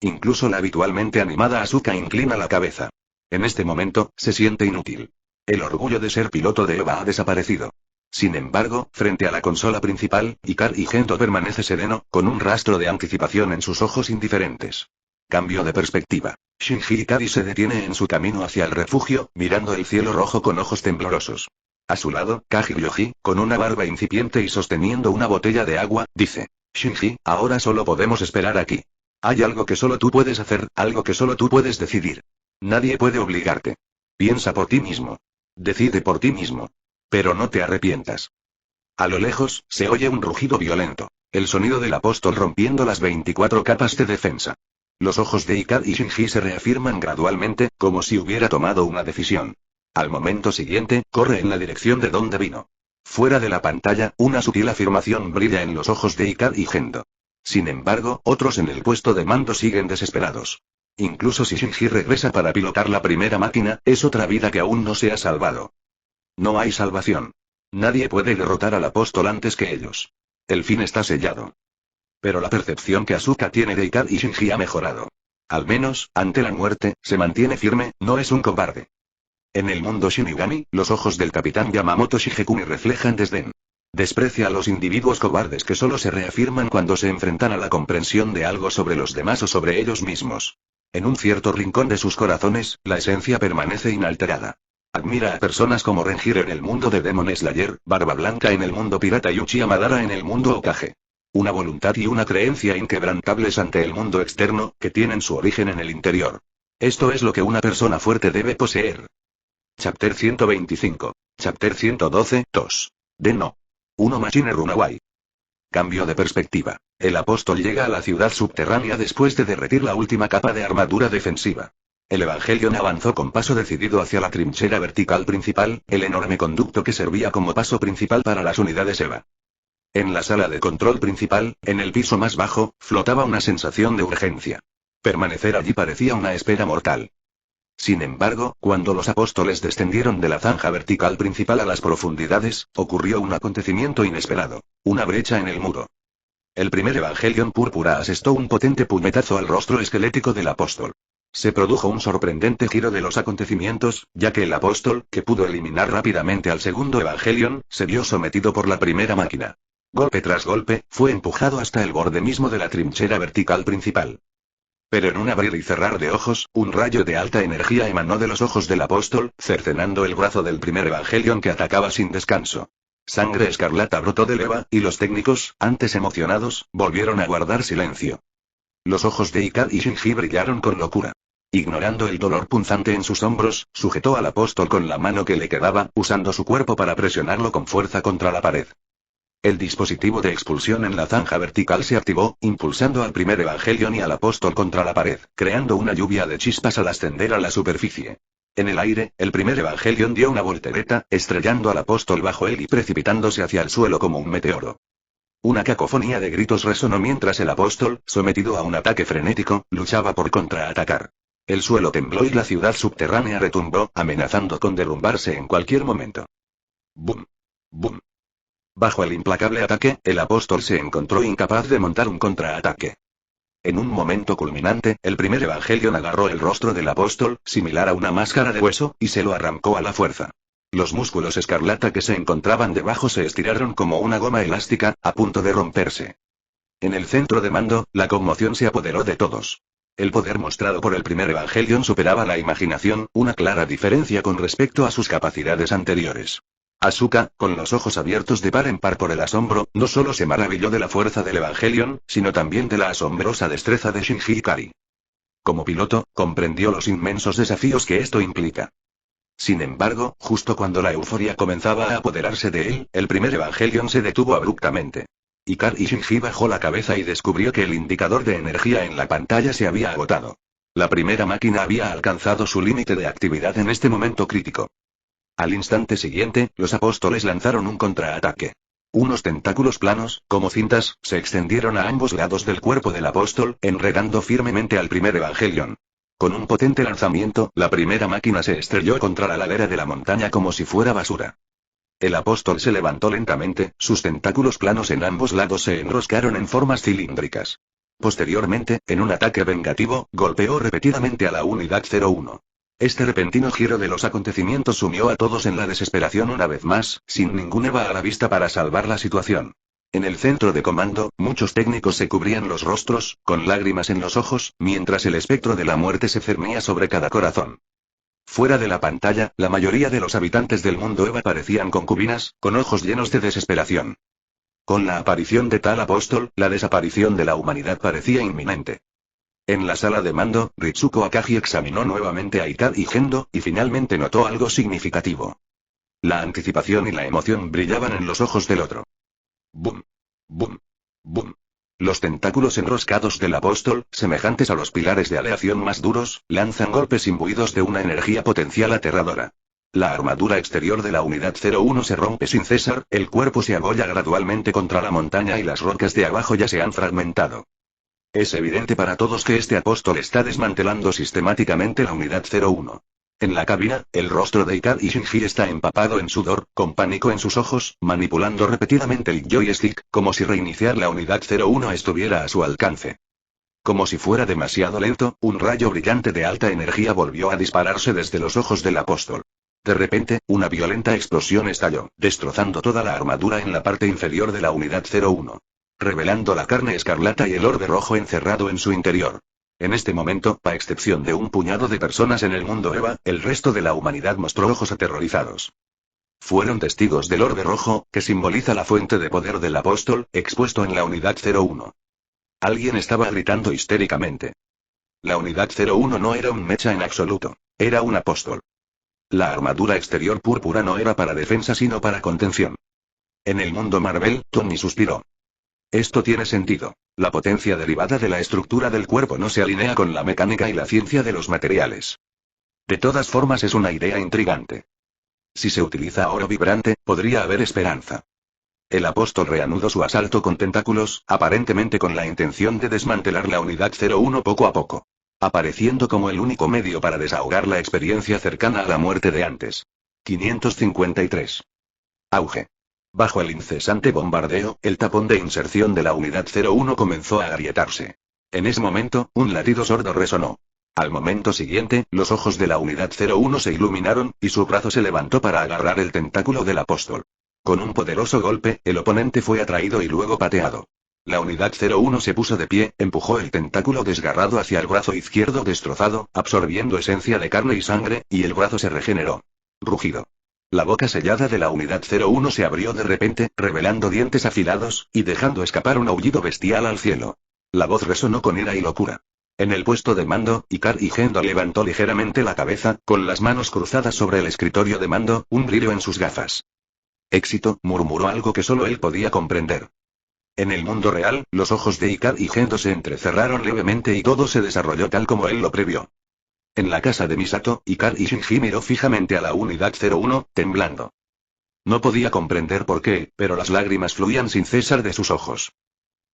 Incluso la habitualmente animada Asuka inclina la cabeza. En este momento, se siente inútil. El orgullo de ser piloto de Eva ha desaparecido. Sin embargo, frente a la consola principal, Ikar y Gendo permanece sereno, con un rastro de anticipación en sus ojos indiferentes. Cambio de perspectiva. Shinji Ikari se detiene en su camino hacia el refugio, mirando el cielo rojo con ojos temblorosos. A su lado, Kaji Ryoji, con una barba incipiente y sosteniendo una botella de agua, dice: Shinji, ahora solo podemos esperar aquí. Hay algo que solo tú puedes hacer, algo que solo tú puedes decidir. Nadie puede obligarte. Piensa por ti mismo. Decide por ti mismo. Pero no te arrepientas. A lo lejos, se oye un rugido violento. El sonido del apóstol rompiendo las 24 capas de defensa. Los ojos de Ikar y Shinji se reafirman gradualmente, como si hubiera tomado una decisión. Al momento siguiente, corre en la dirección de donde vino. Fuera de la pantalla, una sutil afirmación brilla en los ojos de Ikar y Gendo. Sin embargo, otros en el puesto de mando siguen desesperados. Incluso si Shinji regresa para pilotar la primera máquina, es otra vida que aún no se ha salvado. No hay salvación. Nadie puede derrotar al apóstol antes que ellos. El fin está sellado. Pero la percepción que Asuka tiene de Ikar y Shinji ha mejorado. Al menos, ante la muerte, se mantiene firme, no es un cobarde. En el mundo Shinigami, los ojos del capitán Yamamoto Shigekumi reflejan desdén. Desprecia a los individuos cobardes que solo se reafirman cuando se enfrentan a la comprensión de algo sobre los demás o sobre ellos mismos. En un cierto rincón de sus corazones, la esencia permanece inalterada. Admira a personas como Renjir en el mundo de Demon Slayer, Barba Blanca en el mundo pirata y Uchiha Madara en el mundo Hokage. Una voluntad y una creencia inquebrantables ante el mundo externo, que tienen su origen en el interior. Esto es lo que una persona fuerte debe poseer. Chapter 125. Chapter 112. Tos. De no. 1 Machine Runaway. Cambio de perspectiva. El apóstol llega a la ciudad subterránea después de derretir la última capa de armadura defensiva. El Evangelion avanzó con paso decidido hacia la trinchera vertical principal, el enorme conducto que servía como paso principal para las unidades EVA. En la sala de control principal, en el piso más bajo, flotaba una sensación de urgencia. Permanecer allí parecía una espera mortal. Sin embargo, cuando los apóstoles descendieron de la zanja vertical principal a las profundidades, ocurrió un acontecimiento inesperado. Una brecha en el muro. El primer Evangelion púrpura asestó un potente puñetazo al rostro esquelético del apóstol. Se produjo un sorprendente giro de los acontecimientos, ya que el apóstol, que pudo eliminar rápidamente al segundo Evangelion, se vio sometido por la primera máquina. Golpe tras golpe, fue empujado hasta el borde mismo de la trinchera vertical principal. Pero en un abrir y cerrar de ojos, un rayo de alta energía emanó de los ojos del apóstol, cercenando el brazo del primer Evangelion que atacaba sin descanso. Sangre escarlata brotó del EVA, y los técnicos, antes emocionados, volvieron a guardar silencio. Los ojos de Ikad y Shinji brillaron con locura. Ignorando el dolor punzante en sus hombros, sujetó al apóstol con la mano que le quedaba, usando su cuerpo para presionarlo con fuerza contra la pared. El dispositivo de expulsión en la zanja vertical se activó, impulsando al primer Evangelion y al apóstol contra la pared, creando una lluvia de chispas al ascender a la superficie. En el aire, el primer Evangelion dio una voltereta, estrellando al apóstol bajo él y precipitándose hacia el suelo como un meteoro. Una cacofonía de gritos resonó mientras el apóstol, sometido a un ataque frenético, luchaba por contraatacar. El suelo tembló y la ciudad subterránea retumbó, amenazando con derrumbarse en cualquier momento. ¡Bum! ¡Bum! Bajo el implacable ataque, el apóstol se encontró incapaz de montar un contraataque. En un momento culminante, el primer Evangelion agarró el rostro del apóstol, similar a una máscara de hueso, y se lo arrancó a la fuerza. Los músculos escarlata que se encontraban debajo se estiraron como una goma elástica, a punto de romperse. En el centro de mando, la conmoción se apoderó de todos. El poder mostrado por el primer Evangelion superaba la imaginación, una clara diferencia con respecto a sus capacidades anteriores. Asuka, con los ojos abiertos de par en par por el asombro, no solo se maravilló de la fuerza del Evangelion, sino también de la asombrosa destreza de Shinji Ikari. Como piloto, comprendió los inmensos desafíos que esto implica. Sin embargo, justo cuando la euforia comenzaba a apoderarse de él, el primer Evangelion se detuvo abruptamente. Ikari Shinji bajó la cabeza y descubrió que el indicador de energía en la pantalla se había agotado. La primera máquina había alcanzado su límite de actividad en este momento crítico. Al instante siguiente, los apóstoles lanzaron un contraataque. Unos tentáculos planos, como cintas, se extendieron a ambos lados del cuerpo del apóstol, enredando firmemente al primer Evangelion. Con un potente lanzamiento, la primera máquina se estrelló contra la ladera de la montaña como si fuera basura. El apóstol se levantó lentamente, sus tentáculos planos en ambos lados se enroscaron en formas cilíndricas. Posteriormente, en un ataque vengativo, golpeó repetidamente a la unidad 01. Este repentino giro de los acontecimientos sumió a todos en la desesperación una vez más, sin ningún EVA a la vista para salvar la situación. En el centro de comando, muchos técnicos se cubrían los rostros, con lágrimas en los ojos, mientras el espectro de la muerte se cernía sobre cada corazón. Fuera de la pantalla, la mayoría de los habitantes del mundo EVA parecían concubinas, con ojos llenos de desesperación. Con la aparición de tal apóstol, la desaparición de la humanidad parecía inminente. En la sala de mando, Ritsuko Akagi examinó nuevamente a Ikad y Gendo, y finalmente notó algo significativo. La anticipación y la emoción brillaban en los ojos del otro. ¡Bum! ¡Bum! ¡Bum! Los tentáculos enroscados del apóstol, semejantes a los pilares de aleación más duros, lanzan golpes imbuidos de una energía potencial aterradora. La armadura exterior de la unidad 01 se rompe sin cesar, el cuerpo se abolla gradualmente contra la montaña y las rocas de abajo ya se han fragmentado. Es evidente para todos que este apóstol está desmantelando sistemáticamente la unidad 01. En la cabina, el rostro de Ikad y Shinji está empapado en sudor, con pánico en sus ojos, manipulando repetidamente el joystick, como si reiniciar la unidad 01 estuviera a su alcance. Como si fuera demasiado lento, un rayo brillante de alta energía volvió a dispararse desde los ojos del apóstol. De repente, una violenta explosión estalló, destrozando toda la armadura en la parte inferior de la unidad 01. Revelando la carne escarlata y el orbe rojo encerrado en su interior. En este momento, a excepción de un puñado de personas en el mundo EVA, el resto de la humanidad mostró ojos aterrorizados. Fueron testigos del orbe rojo, que simboliza la fuente de poder del apóstol, expuesto en la unidad 01. Alguien estaba gritando histéricamente. La unidad 01 no era un mecha en absoluto. Era un apóstol. La armadura exterior púrpura no era para defensa sino para contención. En el mundo Marvel, Tony suspiró. Esto tiene sentido. La potencia derivada de la estructura del cuerpo no se alinea con la mecánica y la ciencia de los materiales. De todas formas es una idea intrigante. Si se utiliza oro vibrante, podría haber esperanza. El apóstol reanudó su asalto con tentáculos, aparentemente con la intención de desmantelar la unidad 01 poco a poco. Apareciendo como el único medio para desahogar la experiencia cercana a la muerte de antes. 553. Auge. Bajo el incesante bombardeo, el tapón de inserción de la unidad 01 comenzó a agrietarse. En ese momento, un latido sordo resonó. Al momento siguiente, los ojos de la unidad 01 se iluminaron, y su brazo se levantó para agarrar el tentáculo del apóstol. Con un poderoso golpe, el oponente fue atraído y luego pateado. La unidad 01 se puso de pie, empujó el tentáculo desgarrado hacia el brazo izquierdo destrozado, absorbiendo esencia de carne y sangre, y el brazo se regeneró. Rugido. La boca sellada de la unidad 01 se abrió de repente, revelando dientes afilados, y dejando escapar un aullido bestial al cielo. La voz resonó con ira y locura. En el puesto de mando, Ikari Gendo levantó ligeramente la cabeza, con las manos cruzadas sobre el escritorio de mando, un brillo en sus gafas. Éxito, murmuró algo que solo él podía comprender. En el mundo real, los ojos de Ikari Gendo se entrecerraron levemente y todo se desarrolló tal como él lo previó. En la casa de Misato, Ikari Shinji miró fijamente a la unidad 01, temblando. No podía comprender por qué, pero las lágrimas fluían sin cesar de sus ojos.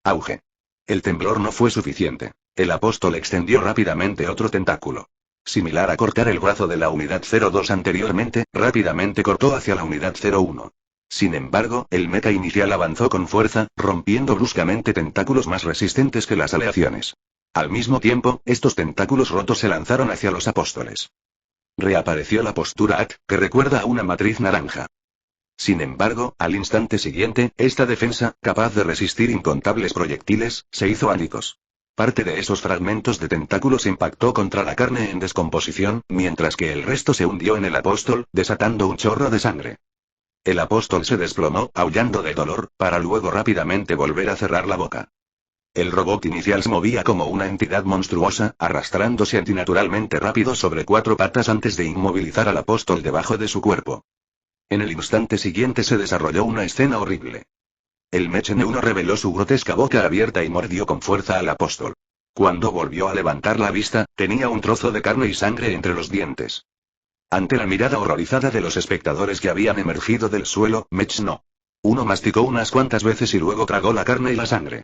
Auge. El temblor no fue suficiente. El apóstol extendió rápidamente otro tentáculo. Similar a cortar el brazo de la unidad 02 anteriormente, rápidamente cortó hacia la unidad 01. Sin embargo, el mecha inicial avanzó con fuerza, rompiendo bruscamente tentáculos más resistentes que las aleaciones. Al mismo tiempo, estos tentáculos rotos se lanzaron hacia los apóstoles. Reapareció la postura AK, que recuerda a una matriz naranja. Sin embargo, al instante siguiente, esta defensa, capaz de resistir incontables proyectiles, se hizo añicos. Parte de esos fragmentos de tentáculos impactó contra la carne en descomposición, mientras que el resto se hundió en el apóstol, desatando un chorro de sangre. El apóstol se desplomó, aullando de dolor, para luego rápidamente volver a cerrar la boca. El robot inicial se movía como una entidad monstruosa, arrastrándose antinaturalmente rápido sobre 4 patas antes de inmovilizar al apóstol debajo de su cuerpo. En el instante siguiente se desarrolló una escena horrible. El Mecheneuno reveló su grotesca boca abierta y mordió con fuerza al apóstol. Cuando volvió a levantar la vista, tenía un trozo de carne y sangre entre los dientes. Ante la mirada horrorizada de los espectadores que habían emergido del suelo, Mech no. Uno masticó unas cuantas veces y luego tragó la carne y la sangre.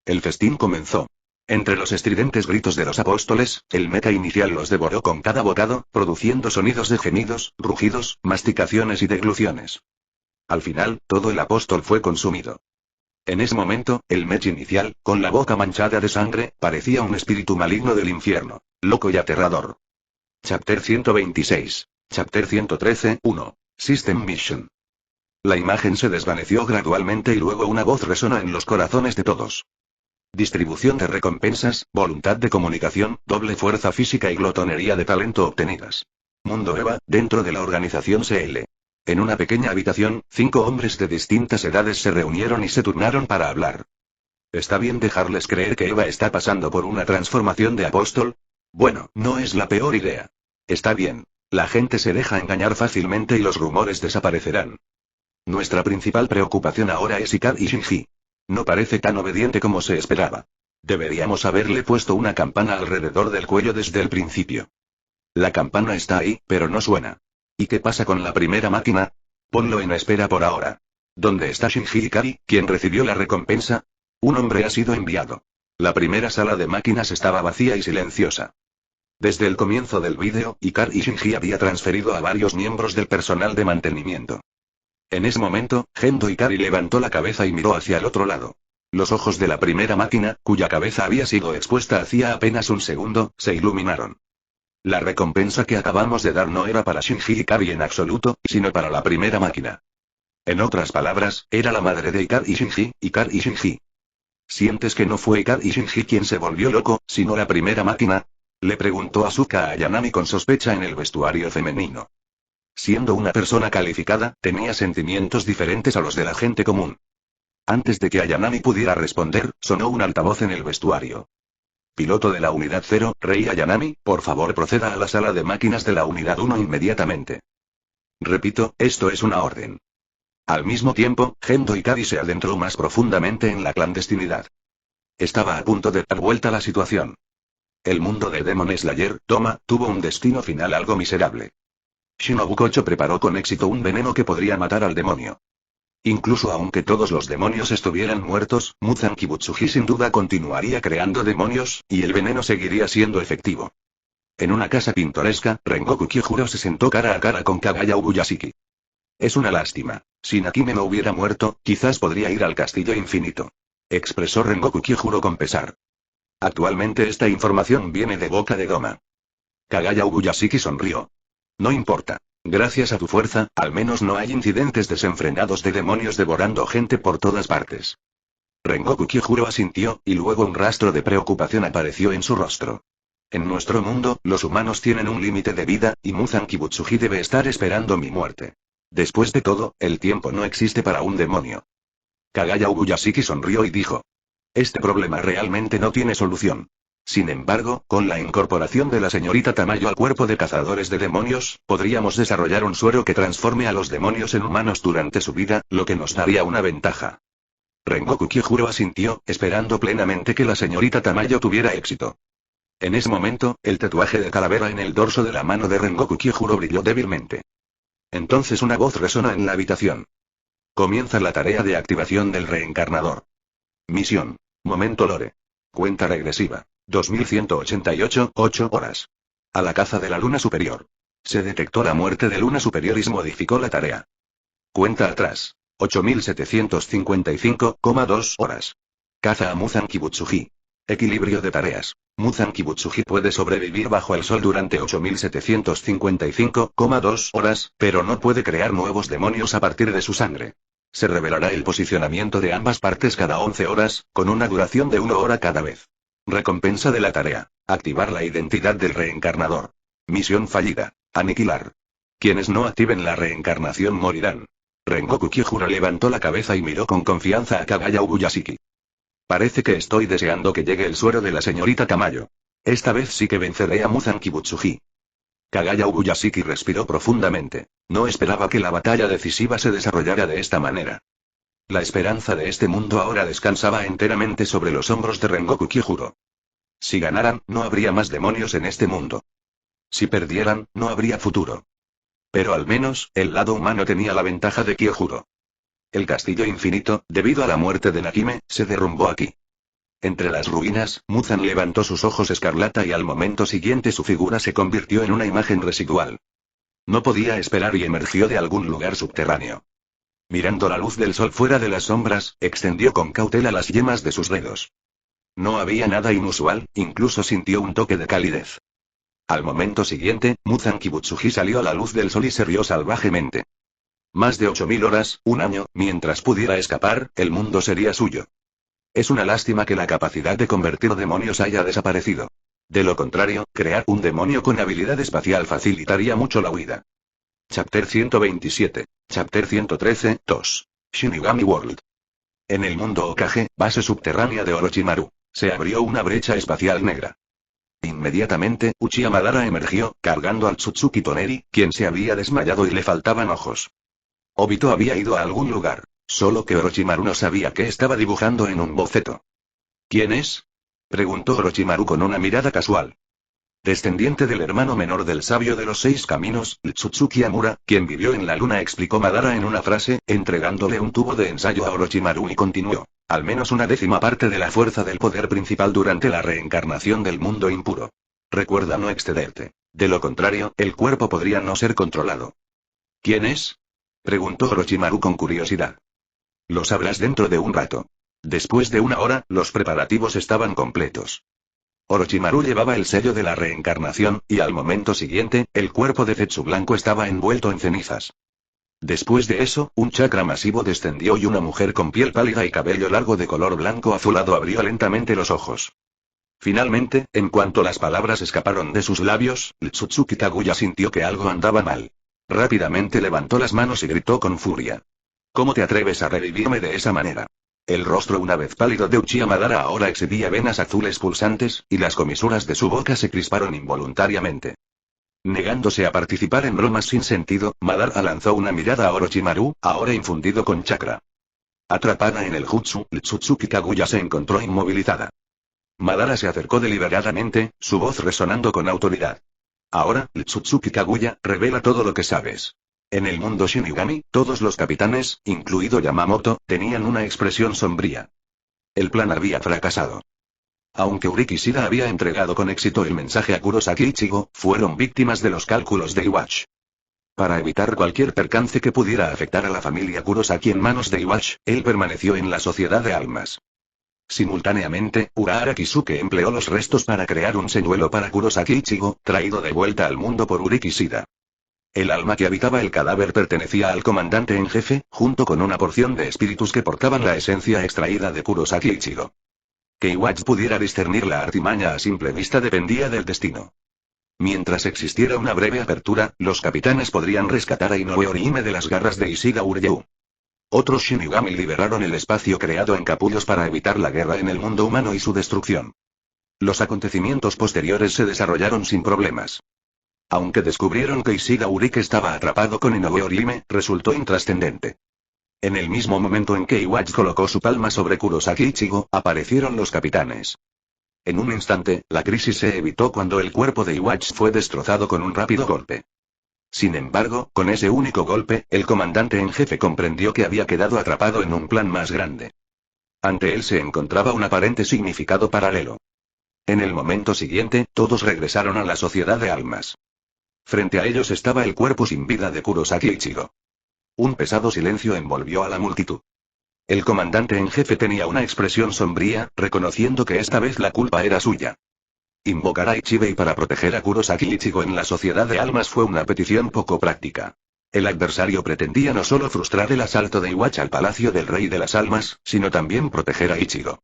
El festín comenzó. Entre los estridentes gritos de los apóstoles, el mecha inicial los devoró con cada bocado, produciendo sonidos de gemidos, rugidos, masticaciones y degluciones. Al final, todo el apóstol fue consumido. En ese momento, el mech inicial, con la boca manchada de sangre, parecía un espíritu maligno del infierno, loco y aterrador. Chapter 126. Chapter 113, 1. System Mission. La imagen se desvaneció gradualmente y luego una voz resonó en los corazones de todos. Distribución de recompensas, voluntad de comunicación, doble fuerza física y glotonería de talento obtenidas. Mundo EVA, dentro de la organización CL. En una pequeña habitación, 5 hombres de distintas edades se reunieron y se turnaron para hablar. ¿Está bien dejarles creer que Eva está pasando por una transformación de apóstol? Bueno, no es la peor idea. Está bien. La gente se deja engañar fácilmente y los rumores desaparecerán. Nuestra principal preocupación ahora es Ikari Shinji. No parece tan obediente como se esperaba. Deberíamos haberle puesto una campana alrededor del cuello desde el principio. La campana está ahí, pero no suena. ¿Y qué pasa con la primera máquina? Ponlo en espera por ahora. ¿Dónde está Shinji Ikari, quien recibió la recompensa? Un hombre ha sido enviado. La primera sala de máquinas estaba vacía y silenciosa. Desde el comienzo del vídeo, Ikari Shinji había transferido a varios miembros del personal de mantenimiento. En ese momento, Gendo Ikari levantó la cabeza y miró hacia el otro lado. Los ojos de la primera máquina, cuya cabeza había sido expuesta hacía apenas un segundo, se iluminaron. La recompensa que acabamos de dar no era para Shinji Ikari en absoluto, sino para la primera máquina. En otras palabras, era la madre de Ikari y Shinji. ¿Sientes que no fue Ikari y Shinji quien se volvió loco, sino la primera máquina? Le preguntó Asuka a Ayanami con sospecha en el vestuario femenino. Siendo una persona calificada, tenía sentimientos diferentes a los de la gente común. Antes de que Ayanami pudiera responder, sonó un altavoz en el vestuario. Piloto de la unidad 0, Rei Ayanami, por favor proceda a la sala de máquinas de la unidad 1 inmediatamente. Repito, esto es una orden. Al mismo tiempo, Gendo Ikari se adentró más profundamente en la clandestinidad. Estaba a punto de dar vuelta la situación. El mundo de Demon Slayer, tuvo un destino final algo miserable. Shinobu Kocho preparó con éxito un veneno que podría matar al demonio. Incluso aunque todos los demonios estuvieran muertos, Muzan Kibutsuji sin duda continuaría creando demonios, y el veneno seguiría siendo efectivo. En una casa pintoresca, Rengoku Kyojuro se sentó cara a cara con Kagaya Ubuyashiki. Es una lástima. Si Nakime no hubiera muerto, quizás podría ir al castillo infinito. Expresó Rengoku Kyojuro con pesar. Actualmente esta información viene de boca de Doma. Kagaya Ubuyashiki sonrió. No importa. Gracias a tu fuerza, al menos no hay incidentes desenfrenados de demonios devorando gente por todas partes. Rengoku Kyojuro asintió, y luego un rastro de preocupación apareció en su rostro. En nuestro mundo, los humanos tienen un límite de vida, y Muzan Kibutsuji debe estar esperando mi muerte. Después de todo, el tiempo no existe para un demonio. Kagaya Ubuyashiki sonrió y dijo. Este problema realmente no tiene solución. Sin embargo, con la incorporación de la señorita Tamayo al cuerpo de cazadores de demonios, podríamos desarrollar un suero que transforme a los demonios en humanos durante su vida, lo que nos daría una ventaja. Rengoku Kyojuro asintió, esperando plenamente que la señorita Tamayo tuviera éxito. En ese momento, el tatuaje de calavera en el dorso de la mano de Rengoku Kyojuro brilló débilmente. Entonces una voz resonó en la habitación. Comienza la tarea de activación del reencarnador. Misión. Momento lore. Cuenta regresiva. 2188, 8 horas. A la caza de la luna superior. Se detectó la muerte de luna superior y se modificó la tarea. Cuenta atrás. 8755,2 horas. Caza a Muzan Kibutsuji. Equilibrio de tareas. Muzan Kibutsuji puede sobrevivir bajo el sol durante 8755,2 horas, pero no puede crear nuevos demonios a partir de su sangre. Se revelará el posicionamiento de ambas partes cada 11 horas, con una duración de 1 hora cada vez. Recompensa de la tarea. Activar la identidad del reencarnador. Misión fallida. Aniquilar. Quienes no activen la reencarnación morirán. Rengoku Kyojuro levantó la cabeza y miró con confianza a Kagaya Ubuyashiki. Parece que estoy deseando que llegue el suero de la señorita Tamayo. Esta vez sí que venceré a Muzan Kibutsuji. Kagaya Ubuyashiki respiró profundamente. No esperaba que la batalla decisiva se desarrollara de esta manera. La esperanza de este mundo ahora descansaba enteramente sobre los hombros de Rengoku Kyojuro. Si ganaran, no habría más demonios en este mundo. Si perdieran, no habría futuro. Pero al menos, el lado humano tenía la ventaja de Kyojuro. El castillo infinito, debido a la muerte de Nakime, se derrumbó aquí. Entre las ruinas, Muzan levantó sus ojos escarlata y al momento siguiente su figura se convirtió en una imagen residual. No podía esperar y emergió de algún lugar subterráneo. Mirando la luz del sol fuera de las sombras, extendió con cautela las yemas de sus dedos. No había nada inusual, incluso sintió un toque de calidez. Al momento siguiente, Muzan Kibutsuji salió a la luz del sol y se rió salvajemente. Más de 8000 horas, un año, mientras pudiera escapar, el mundo sería suyo. Es una lástima que la capacidad de convertir demonios haya desaparecido. De lo contrario, crear un demonio con habilidad espacial facilitaría mucho la huida. Chapter 127. Chapter 113, 2. Shinigami World. En el mundo Okage, base subterránea de Orochimaru, se abrió una brecha espacial negra. Inmediatamente, Uchiha Madara emergió, cargando al Tsutsuki Toneri, quien se había desmayado y le faltaban ojos. Obito había ido a algún lugar, solo que Orochimaru no sabía qué estaba dibujando en un boceto. ¿Quién es?, preguntó Orochimaru con una mirada casual. Descendiente del hermano menor del sabio de los 6 caminos, el Tsutsuki Amura, quien vivió en la luna, explicó Madara en una frase, entregándole un tubo de ensayo a Orochimaru y continuó. Al menos una décima parte de la fuerza del poder principal durante la reencarnación del mundo impuro. Recuerda no excederte. De lo contrario, el cuerpo podría no ser controlado. ¿Quién es?, preguntó Orochimaru con curiosidad. Lo sabrás dentro de un rato. Después de 1 hora, los preparativos estaban completos. Orochimaru llevaba el sello de la reencarnación, y al momento siguiente, el cuerpo de Zetsu blanco estaba envuelto en cenizas. Después de eso, un chakra masivo descendió y una mujer con piel pálida y cabello largo de color blanco azulado abrió lentamente los ojos. Finalmente, en cuanto las palabras escaparon de sus labios, Tsutsuki Kaguya sintió que algo andaba mal. Rápidamente levantó las manos y gritó con furia. ¿Cómo te atreves a revivirme de esa manera? El rostro una vez pálido de Uchiha Madara ahora exhibía venas azules pulsantes, y las comisuras de su boca se crisparon involuntariamente. Negándose a participar en bromas sin sentido, Madara lanzó una mirada a Orochimaru, ahora infundido con chakra. Atrapada en el jutsu, Tsutsuki Kaguya se encontró inmovilizada. Madara se acercó deliberadamente, su voz resonando con autoridad. Ahora, Tsutsuki Kaguya, revela todo lo que sabes. En el mundo Shinigami, todos los capitanes, incluido Yamamoto, tenían una expresión sombría. El plan había fracasado. Aunque Uriki Shida había entregado con éxito el mensaje a Kurosaki Ichigo, fueron víctimas de los cálculos de Iwatch. Para evitar cualquier percance que pudiera afectar a la familia Kurosaki en manos de Iwatch, él permaneció en la Sociedad de Almas. Simultáneamente, Urahara Kisuke empleó los restos para crear un señuelo para Kurosaki Ichigo, traído de vuelta al mundo por Uriki Shida. El alma que habitaba el cadáver pertenecía al comandante en jefe, junto con una porción de espíritus que portaban la esencia extraída de Kurosaki Ichigo. Que Iwatch pudiera discernir la artimaña a simple vista dependía del destino. Mientras existiera una breve apertura, los capitanes podrían rescatar a Inoue Orihime de las garras de Ishiga Uryuu. Otros Shinigami liberaron el espacio creado en capullos para evitar la guerra en el mundo humano y su destrucción. Los acontecimientos posteriores se desarrollaron sin problemas. Aunque descubrieron que Ishiga Urike estaba atrapado con Inoue Orihime, resultó intrascendente. En el mismo momento en que Iwatch colocó su palma sobre Kurosaki Ichigo, aparecieron los capitanes. En un instante, la crisis se evitó cuando el cuerpo de Iwatch fue destrozado con un rápido golpe. Sin embargo, con ese único golpe, el comandante en jefe comprendió que había quedado atrapado en un plan más grande. Ante él se encontraba un aparente significado paralelo. En el momento siguiente, todos regresaron a la Sociedad de Almas. Frente a ellos estaba el cuerpo sin vida de Kurosaki Ichigo. Un pesado silencio envolvió a la multitud. El comandante en jefe tenía una expresión sombría, reconociendo que esta vez la culpa era suya. Invocar a Ichibei para proteger a Kurosaki Ichigo en la Sociedad de Almas fue una petición poco práctica. El adversario pretendía no solo frustrar el asalto de Iwatch al Palacio del Rey de las Almas, sino también proteger a Ichigo.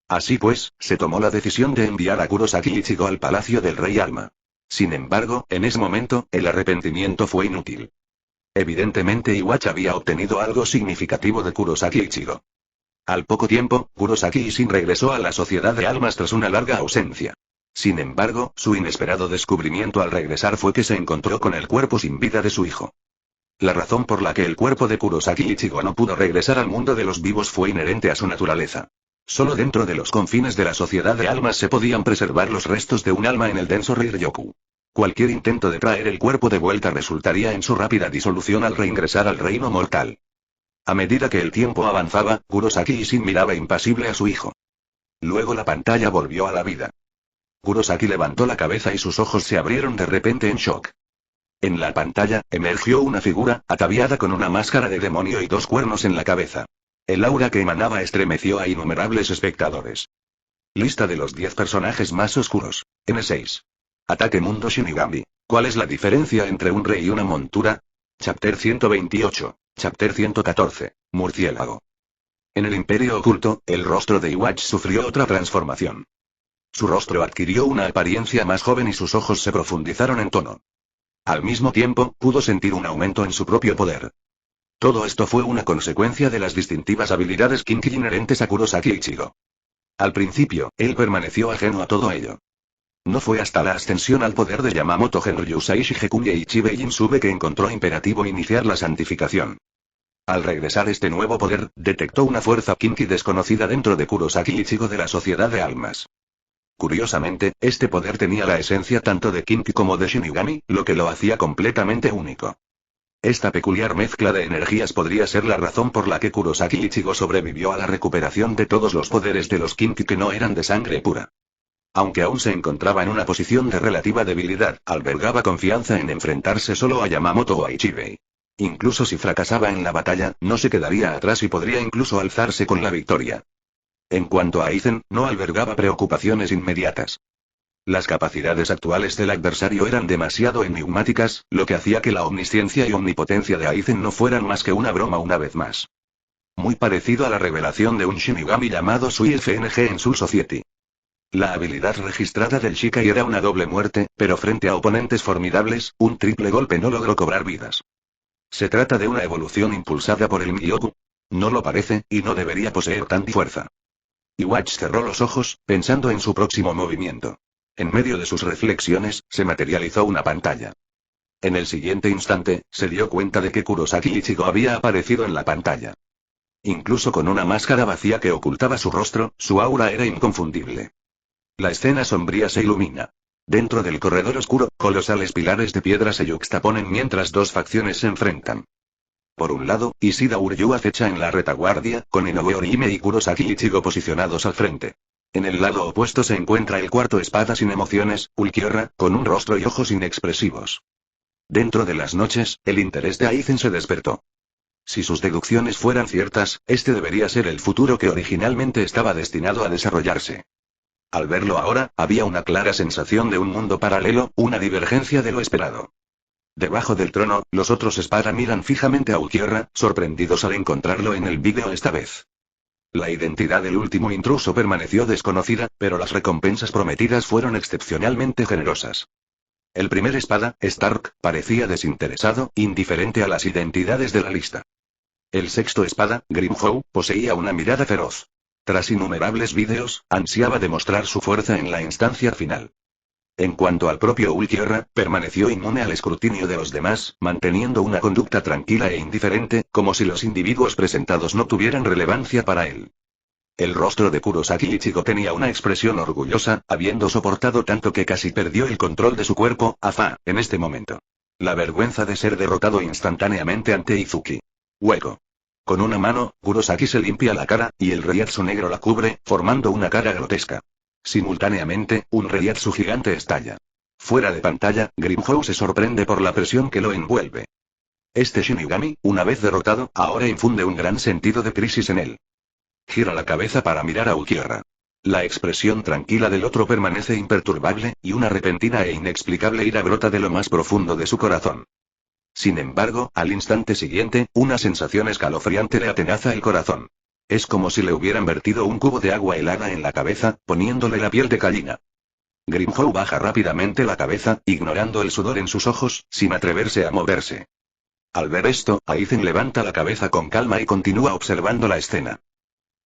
Así pues, se tomó la decisión de enviar a Kurosaki Ichigo al Palacio del Rey Alma. Sin embargo, en ese momento, el arrepentimiento fue inútil. Evidentemente Iwatch había obtenido algo significativo de Kurosaki Ichigo. Al poco tiempo, Kurosaki Ishin regresó a la Sociedad de Almas tras una larga ausencia. Sin embargo, su inesperado descubrimiento al regresar fue que se encontró con el cuerpo sin vida de su hijo. La razón por la que el cuerpo de Kurosaki Ichigo no pudo regresar al mundo de los vivos fue inherente a su naturaleza. Solo dentro de los confines de la Sociedad de Almas se podían preservar los restos de un alma en el denso Ryoku. Cualquier intento de traer el cuerpo de vuelta resultaría en su rápida disolución al reingresar al reino mortal. A medida que el tiempo avanzaba, Kurosaki Ishin miraba impasible a su hijo. Luego la pantalla volvió a la vida. Kurosaki levantó la cabeza y sus ojos se abrieron de repente en shock. En la pantalla, emergió una figura, ataviada con una máscara de demonio y dos cuernos en la cabeza. El aura que emanaba estremeció a innumerables espectadores. Lista de los 10 personajes más oscuros. N6. Ataque Mundo Shinigami. ¿Cuál es la diferencia entre un rey y una montura? Chapter 128. Chapter 114. Murciélago. En el Imperio Oculto, el rostro de Iwatch sufrió otra transformación. Su rostro adquirió una apariencia más joven y sus ojos se profundizaron en tono. Al mismo tiempo, pudo sentir un aumento en su propio poder. Todo esto fue una consecuencia de las distintivas habilidades Kinki inherentes a Kurosaki Ichigo. Al principio, él permaneció ajeno a todo ello. No fue hasta la ascensión al poder de Yamamoto Genryusai Shigekuni e Ichibei Jinsube que encontró imperativo iniciar la santificación. Al regresar este nuevo poder, detectó una fuerza Kinki desconocida dentro de Kurosaki Ichigo de la Sociedad de Almas. Curiosamente, este poder tenía la esencia tanto de Kinki como de Shinigami, lo que lo hacía completamente único. Esta peculiar mezcla de energías podría ser la razón por la que Kurosaki Ichigo sobrevivió a la recuperación de todos los poderes de los Kinki que no eran de sangre pura. Aunque aún se encontraba en una posición de relativa debilidad, albergaba confianza en enfrentarse solo a Yamamoto o a Ichibei. Incluso si fracasaba en la batalla, no se quedaría atrás y podría incluso alzarse con la victoria. En cuanto a Aizen, no albergaba preocupaciones inmediatas. Las capacidades actuales del adversario eran demasiado enigmáticas, lo que hacía que la omnisciencia y omnipotencia de Aizen no fueran más que una broma una vez más. Muy parecido a la revelación de un Shinigami llamado Sui FNG en Soul Society. La habilidad registrada del Shikai era una doble muerte, pero frente a oponentes formidables, un triple golpe no logró cobrar vidas. ¿Se trata de una evolución impulsada por el Myoku? No lo parece, y no debería poseer tanta fuerza. Iwatch cerró los ojos, pensando en su próximo movimiento. En medio de sus reflexiones, se materializó una pantalla. En el siguiente instante, se dio cuenta de que Kurosaki Ichigo había aparecido en la pantalla. Incluso con una máscara vacía que ocultaba su rostro, su aura era inconfundible. La escena sombría se ilumina. Dentro del corredor oscuro, colosales pilares de piedra se yuxtaponen mientras dos facciones se enfrentan. Por un lado, Ishida Uryu acecha en la retaguardia, con Inoue Orihime y Kurosaki Ichigo posicionados al frente. En el lado opuesto se encuentra el cuarto espada sin emociones, Ulquiorra, con un rostro y ojos inexpresivos. Dentro de las noches, el interés de Aizen se despertó. Si sus deducciones fueran ciertas, este debería ser el futuro que originalmente estaba destinado a desarrollarse. Al verlo ahora, había una clara sensación de un mundo paralelo, una divergencia de lo esperado. Debajo del trono, los otros espada miran fijamente a Ulquiorra, sorprendidos al encontrarlo en el vídeo esta vez. La identidad del último intruso permaneció desconocida, pero las recompensas prometidas fueron excepcionalmente generosas. El primer espada, Stark, parecía desinteresado, indiferente a las identidades de la lista. El sexto espada, Grimhow, poseía una mirada feroz. Tras innumerables vídeos, ansiaba demostrar su fuerza en la instancia final. En cuanto al propio Ulquiorra, permaneció inmune al escrutinio de los demás, manteniendo una conducta tranquila e indiferente, como si los individuos presentados no tuvieran relevancia para él. El rostro de Kurosaki Ichigo tenía una expresión orgullosa, habiendo soportado tanto que casi perdió el control de su cuerpo, en este momento. La vergüenza de ser derrotado instantáneamente ante Izuki. Hueco. Con una mano, Kurosaki se limpia la cara, y el reiatsu negro la cubre, formando una cara grotesca. Simultáneamente, un reiatsu gigante estalla. Fuera de pantalla, Grimhow se sorprende por la presión que lo envuelve. Este Shinigami, una vez derrotado, ahora infunde un gran sentido de crisis en él. Gira la cabeza para mirar a Ulquiorra. La expresión tranquila del otro permanece imperturbable, y una repentina e inexplicable ira brota de lo más profundo de su corazón. Sin embargo, al instante siguiente, una sensación escalofriante le atenaza el corazón. Es como si le hubieran vertido un cubo de agua helada en la cabeza, poniéndole la piel de gallina. Grimhow baja rápidamente la cabeza, ignorando el sudor en sus ojos, sin atreverse a moverse. Al ver esto, Aizen levanta la cabeza con calma y continúa observando la escena.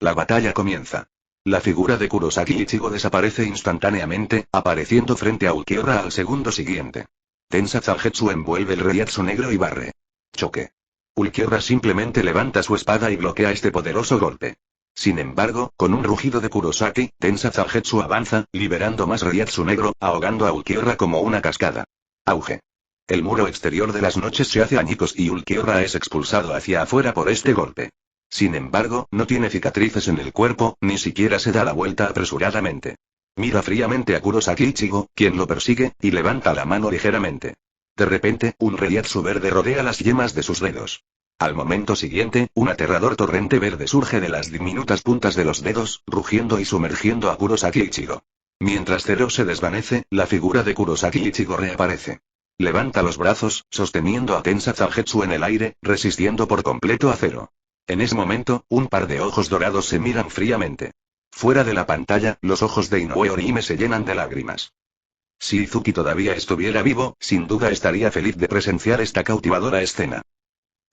La batalla comienza. La figura de Kurosaki Ichigo desaparece instantáneamente, apareciendo frente a Ulquiorra al segundo siguiente. Tensa Zangetsu envuelve el reiatsu negro y barre. Choque. Ulquiorra simplemente levanta su espada y bloquea este poderoso golpe. Sin embargo, con un rugido de Kurosaki, Tensa Zangetsu avanza, liberando más reiatsu negro, ahogando a Ulquiorra como una cascada. Auge. El muro exterior de las noches se hace añicos y Ulquiorra es expulsado hacia afuera por este golpe. Sin embargo, no tiene cicatrices en el cuerpo, ni siquiera se da la vuelta apresuradamente. Mira fríamente a Kurosaki Ichigo, quien lo persigue, y levanta la mano ligeramente. De repente, un reiatsu verde rodea las yemas de sus dedos. Al momento siguiente, un aterrador torrente verde surge de las diminutas puntas de los dedos, rugiendo y sumergiendo a Kurosaki Ichigo. Mientras Zero se desvanece, la figura de Kurosaki Ichigo reaparece. Levanta los brazos, sosteniendo a Tensa Zangetsu en el aire, resistiendo por completo a Zero. En ese momento, un par de ojos dorados se miran fríamente. Fuera de la pantalla, los ojos de Inoue Orihime se llenan de lágrimas. Si Izuki todavía estuviera vivo, sin duda estaría feliz de presenciar esta cautivadora escena.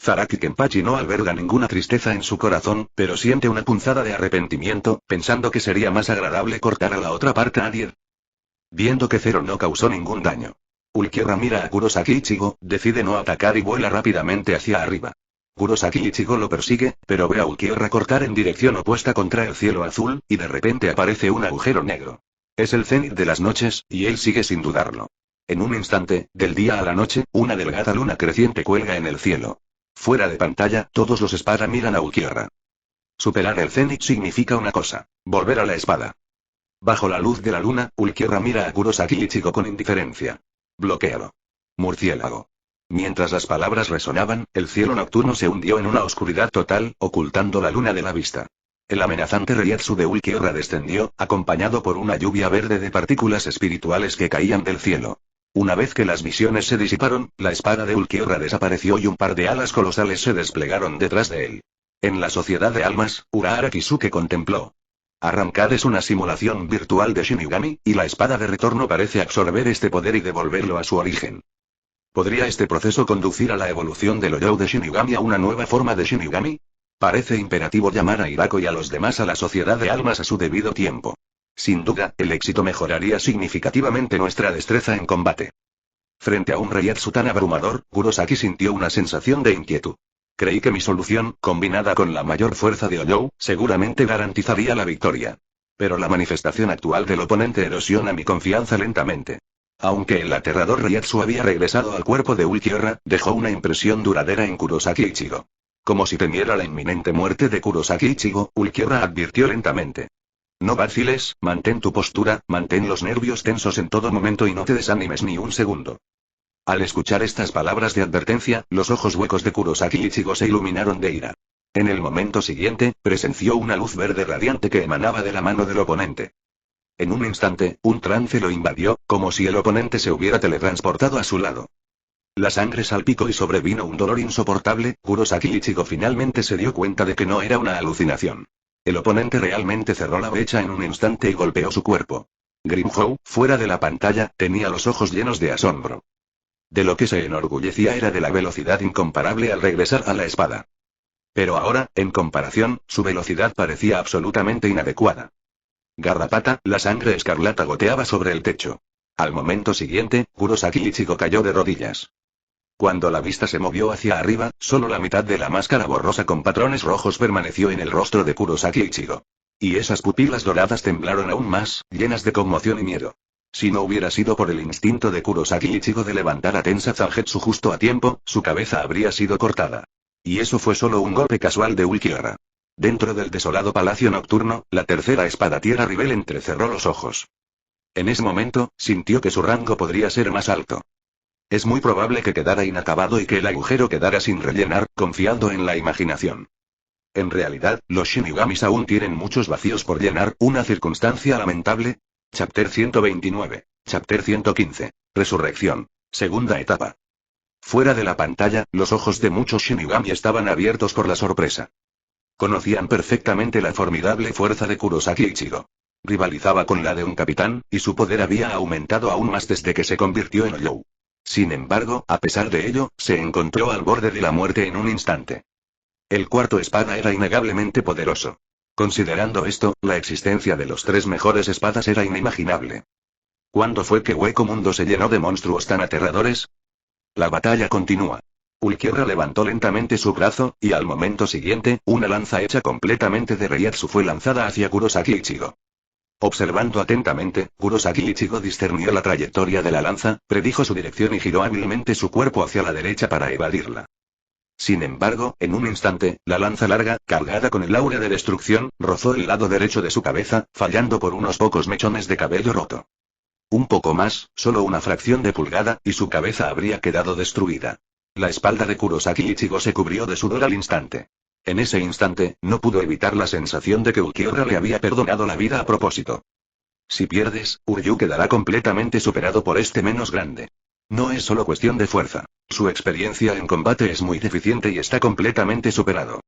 Zaraki Kenpachi no alberga ninguna tristeza en su corazón, pero siente una punzada de arrepentimiento, pensando que sería más agradable cortar a la otra parte a 10. Viendo que Zero no causó ningún daño. Ulquiorra mira a Kurosaki Ichigo, decide no atacar y vuela rápidamente hacia arriba. Kurosaki Ichigo lo persigue, pero ve a Ulquiorra cortar en dirección opuesta contra el cielo azul, y de repente aparece un agujero negro. Es el cenit de las noches, y él sigue sin dudarlo. En un instante, del día a la noche, una delgada luna creciente cuelga en el cielo. Fuera de pantalla, todos los espada miran a Ulquiorra. Superar el cenit significa una cosa: volver a la espada. Bajo la luz de la luna, Ulquiorra mira a Kurosaki Ichigo con indiferencia. Bloquéalo. Murciélago. Mientras las palabras resonaban, el cielo nocturno se hundió en una oscuridad total, ocultando la luna de la vista. El amenazante Reiatsu de Ulquiorra descendió, acompañado por una lluvia verde de partículas espirituales que caían del cielo. Una vez que las visiones se disiparon, la espada de Ulquiorra desapareció y un par de alas colosales se desplegaron detrás de él. En la sociedad de almas, Urahara Kisuke contempló. Arrancar es una simulación virtual de Shinigami, y la espada de retorno parece absorber este poder y devolverlo a su origen. ¿Podría este proceso conducir a la evolución del Oyou de Shinigami a una nueva forma de Shinigami? Parece imperativo llamar a Hirako y a los demás a la sociedad de almas a su debido tiempo. Sin duda, el éxito mejoraría significativamente nuestra destreza en combate. Frente a un Reiatsu tan abrumador, Kurosaki sintió una sensación de inquietud. Creí que mi solución, combinada con la mayor fuerza de Oyou, seguramente garantizaría la victoria. Pero la manifestación actual del oponente erosiona mi confianza lentamente. Aunque el aterrador Reiatsu había regresado al cuerpo de Ulquiorra, dejó una impresión duradera en Kurosaki Ichigo. Como si temiera la inminente muerte de Kurosaki Ichigo, Ulquiorra advirtió lentamente. No vaciles, mantén tu postura, mantén los nervios tensos en todo momento y no te desanimes ni un segundo. Al escuchar estas palabras de advertencia, los ojos huecos de Kurosaki Ichigo se iluminaron de ira. En el momento siguiente, presenció una luz verde radiante que emanaba de la mano del oponente. En un instante, un trance lo invadió, como si el oponente se hubiera teletransportado a su lado. La sangre salpicó y sobrevino un dolor insoportable. Kurosaki Ichigo finalmente se dio cuenta de que no era una alucinación. El oponente realmente cerró la brecha en un instante y golpeó su cuerpo. Grimhow, fuera de la pantalla, tenía los ojos llenos de asombro. De lo que se enorgullecía era de la velocidad incomparable al regresar a la espada. Pero ahora, en comparación, su velocidad parecía absolutamente inadecuada. Garrapata, la sangre escarlata goteaba sobre el techo. Al momento siguiente, Kurosaki Ichigo cayó de rodillas. Cuando la vista se movió hacia arriba, solo la mitad de la máscara borrosa con patrones rojos permaneció en el rostro de Kurosaki Ichigo. Y esas pupilas doradas temblaron aún más, llenas de conmoción y miedo. Si no hubiera sido por el instinto de Kurosaki Ichigo de levantar a Tensa Zangetsu justo a tiempo, su cabeza habría sido cortada. Y eso fue solo un golpe casual de Ulquiorra. Dentro del desolado palacio nocturno, la tercera espada tierra Rivel entrecerró los ojos. En ese momento, sintió que su rango podría ser más alto. Es muy probable que quedara inacabado y que el agujero quedara sin rellenar, confiando en la imaginación. En realidad, los Shinigamis aún tienen muchos vacíos por llenar, una circunstancia lamentable. Chapter 129. Chapter 115. Resurrección. Segunda etapa. Fuera de la pantalla, los ojos de muchos Shinigami estaban abiertos por la sorpresa. Conocían perfectamente la formidable fuerza de Kurosaki Ichigo. Rivalizaba con la de un capitán, y su poder había aumentado aún más desde que se convirtió en Oyou. Sin embargo, a pesar de ello, se encontró al borde de la muerte en un instante. El cuarto espada era innegablemente poderoso. Considerando esto, la existencia de los tres mejores espadas era inimaginable. ¿Cuándo fue que Hueco Mundo se llenó de monstruos tan aterradores? La batalla continúa. Ulquiorra levantó lentamente su brazo, y al momento siguiente, una lanza hecha completamente de Reiatsu fue lanzada hacia Kurosaki Ichigo. Observando atentamente, Kurosaki Ichigo discernió la trayectoria de la lanza, predijo su dirección y giró hábilmente su cuerpo hacia la derecha para evadirla. Sin embargo, en un instante, la lanza larga, cargada con el aura de destrucción, rozó el lado derecho de su cabeza, fallando por unos pocos mechones de cabello roto. Un poco más, solo una fracción de pulgada, y su cabeza habría quedado destruida. La espalda de Kurosaki Ichigo se cubrió de sudor al instante. En ese instante, no pudo evitar la sensación de que Ulquiorra le había perdonado la vida a propósito. Si pierdes, Uryu quedará completamente superado por este menos grande. No es solo cuestión de fuerza. Su experiencia en combate es muy deficiente y está completamente superado.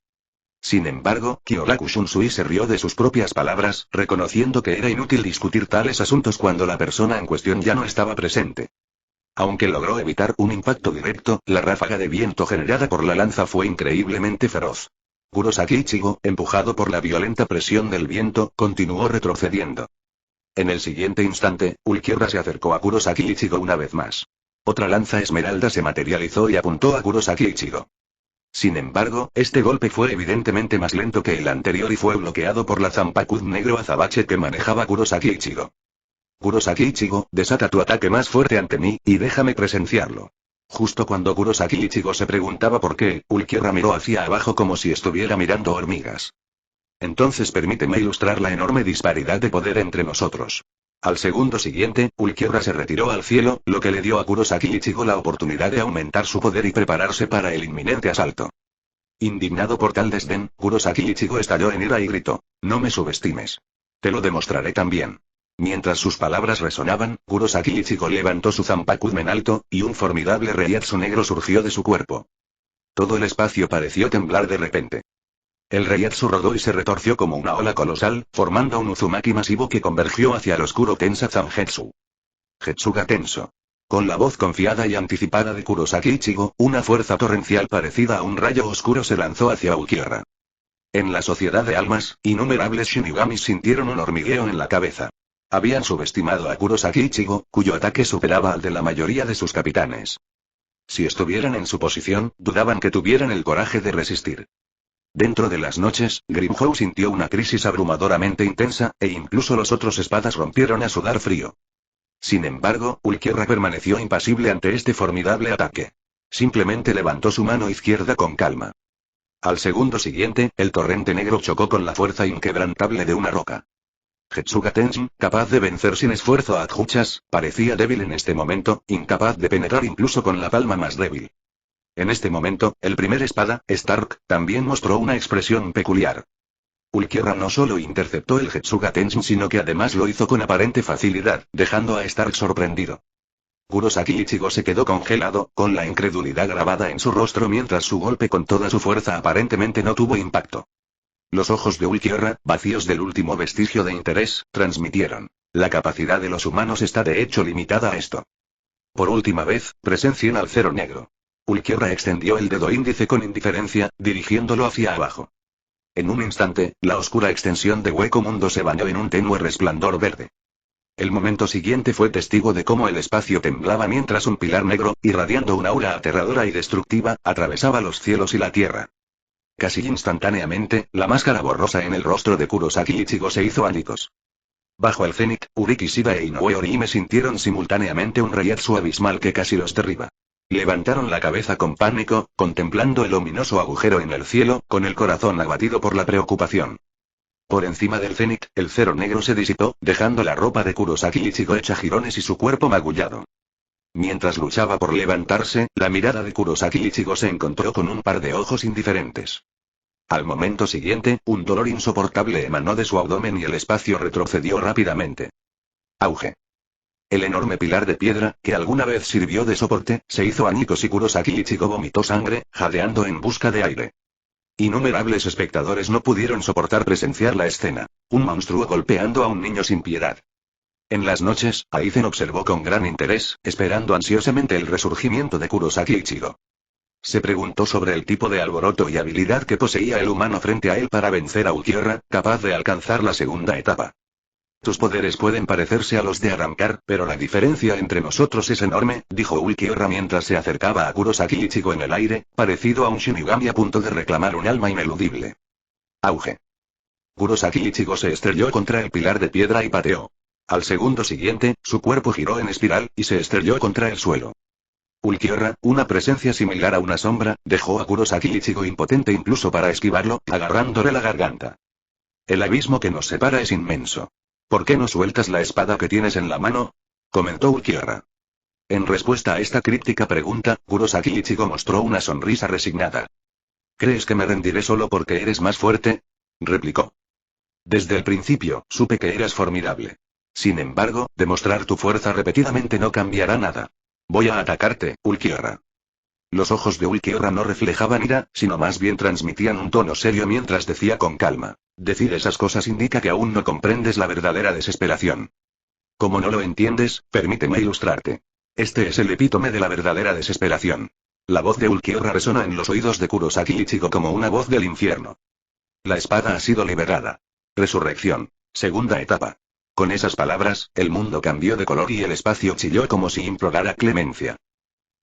Sin embargo, Kyoraku Shunsui se rió de sus propias palabras, reconociendo que era inútil discutir tales asuntos cuando la persona en cuestión ya no estaba presente. Aunque logró evitar un impacto directo, la ráfaga de viento generada por la lanza fue increíblemente feroz. Kurosaki Ichigo, empujado por la violenta presión del viento, continuó retrocediendo. En el siguiente instante, Ulquiorra se acercó a Kurosaki Ichigo una vez más. Otra lanza esmeralda se materializó y apuntó a Kurosaki Ichigo. Sin embargo, este golpe fue evidentemente más lento que el anterior y fue bloqueado por la Zanpakuh negro azabache que manejaba Kurosaki Ichigo. Kurosaki Ichigo, desata tu ataque más fuerte ante mí, y déjame presenciarlo. Justo cuando Kurosaki Ichigo se preguntaba por qué, Ulquiorra miró hacia abajo como si estuviera mirando hormigas. Entonces permíteme ilustrar la enorme disparidad de poder entre nosotros. Al segundo siguiente, Ulquiorra se retiró al cielo, lo que le dio a Kurosaki Ichigo la oportunidad de aumentar su poder y prepararse para el inminente asalto. Indignado por tal desdén, Kurosaki Ichigo estalló en ira y gritó: «No me subestimes. Te lo demostraré también». Mientras sus palabras resonaban, Kurosaki Ichigo levantó su Zanpakuzen en alto, y un formidable reiatsu negro surgió de su cuerpo. Todo el espacio pareció temblar de repente. El reiatsu rodó y se retorció como una ola colosal, formando un Uzumaki masivo que convergió hacia el oscuro Tensa Zangetsu. Getsuga Tenso. Con la voz confiada y anticipada de Kurosaki Ichigo, una fuerza torrencial parecida a un rayo oscuro se lanzó hacia Ulquiorra. En la sociedad de almas, innumerables Shinigamis sintieron un hormigueo en la cabeza. Habían subestimado a Kurosaki Ichigo, cuyo ataque superaba al de la mayoría de sus capitanes. Si estuvieran en su posición, dudaban que tuvieran el coraje de resistir. Dentro de las noches, Grimhow sintió una crisis abrumadoramente intensa, e incluso los otros espadas rompieron a sudar frío. Sin embargo, Ulquiorra permaneció impasible ante este formidable ataque. Simplemente levantó su mano izquierda con calma. Al segundo siguiente, el torrente negro chocó con la fuerza inquebrantable de una roca. Getsuga Tenshin, capaz de vencer sin esfuerzo a Adjuchas, parecía débil en este momento, incapaz de penetrar incluso con la palma más débil. En este momento, el primer espada, Stark, también mostró una expresión peculiar. Ulquiorra no solo interceptó el Getsuga Tenshin sino que además lo hizo con aparente facilidad, dejando a Stark sorprendido. Kurosaki Ichigo se quedó congelado, con la incredulidad grabada en su rostro mientras su golpe con toda su fuerza aparentemente no tuvo impacto. Los ojos de Ulquiorra, vacíos del último vestigio de interés, transmitieron: la capacidad de los humanos está de hecho limitada a esto. Por última vez, presencien al cero negro. Ulquiorra extendió el dedo índice con indiferencia, dirigiéndolo hacia abajo. En un instante, la oscura extensión de Hueco Mundo se bañó en un tenue resplandor verde. El momento siguiente fue testigo de cómo el espacio temblaba mientras un pilar negro, irradiando una aura aterradora y destructiva, atravesaba los cielos y la tierra. Casi instantáneamente, la máscara borrosa en el rostro de Kurosaki Ichigo se hizo añicos. Bajo el cenit, Uriki Shida e Inoue Orihime sintieron simultáneamente un reiatsu abismal que casi los derriba. Levantaron la cabeza con pánico, contemplando el ominoso agujero en el cielo, con el corazón abatido por la preocupación. Por encima del cenit, el cero negro se disipó, dejando la ropa de Kurosaki Ichigo hecha jirones y su cuerpo magullado. Mientras luchaba por levantarse, la mirada de Kurosaki Ichigo se encontró con un par de ojos indiferentes. Al momento siguiente, un dolor insoportable emanó de su abdomen y el espacio retrocedió rápidamente. Auge. El enorme pilar de piedra, que alguna vez sirvió de soporte, se hizo añicos y Kurosaki Ichigo vomitó sangre, jadeando en busca de aire. Innumerables espectadores no pudieron soportar presenciar la escena. Un monstruo golpeando a un niño sin piedad. En las noches, Aizen observó con gran interés, esperando ansiosamente el resurgimiento de Kurosaki Ichigo. Se preguntó sobre el tipo de alboroto y habilidad que poseía el humano frente a él para vencer a Ulquiorra, capaz de alcanzar la segunda etapa. Tus poderes pueden parecerse a los de arrancar, pero la diferencia entre nosotros es enorme, dijo Ulquiorra mientras se acercaba a Kurosaki Ichigo en el aire, parecido a un Shinigami a punto de reclamar un alma ineludible. Auge. Kurosaki Ichigo se estrelló contra el pilar de piedra y pateó. Al segundo siguiente, su cuerpo giró en espiral, y se estrelló contra el suelo. Ulquiorra, una presencia similar a una sombra, dejó a Kurosaki Ichigo impotente incluso para esquivarlo, agarrándole la garganta. El abismo que nos separa es inmenso. ¿Por qué no sueltas la espada que tienes en la mano?, comentó Ulquiorra. En respuesta a esta críptica pregunta, Kurosaki Ichigo mostró una sonrisa resignada. ¿Crees que me rendiré solo porque eres más fuerte?, replicó. Desde el principio, supe que eras formidable. Sin embargo, demostrar tu fuerza repetidamente no cambiará nada. Voy a atacarte, Ulquiorra. Los ojos de Ulquiorra no reflejaban ira, sino más bien transmitían un tono serio mientras decía con calma: decir esas cosas indica que aún no comprendes la verdadera desesperación. Como no lo entiendes, permíteme ilustrarte. Este es el epítome de la verdadera desesperación. La voz de Ulquiorra resonó en los oídos de Kurosaki Ichigo como una voz del infierno. La espada ha sido liberada. Resurrección. Segunda etapa. Con esas palabras, el mundo cambió de color y el espacio chilló como si implorara clemencia.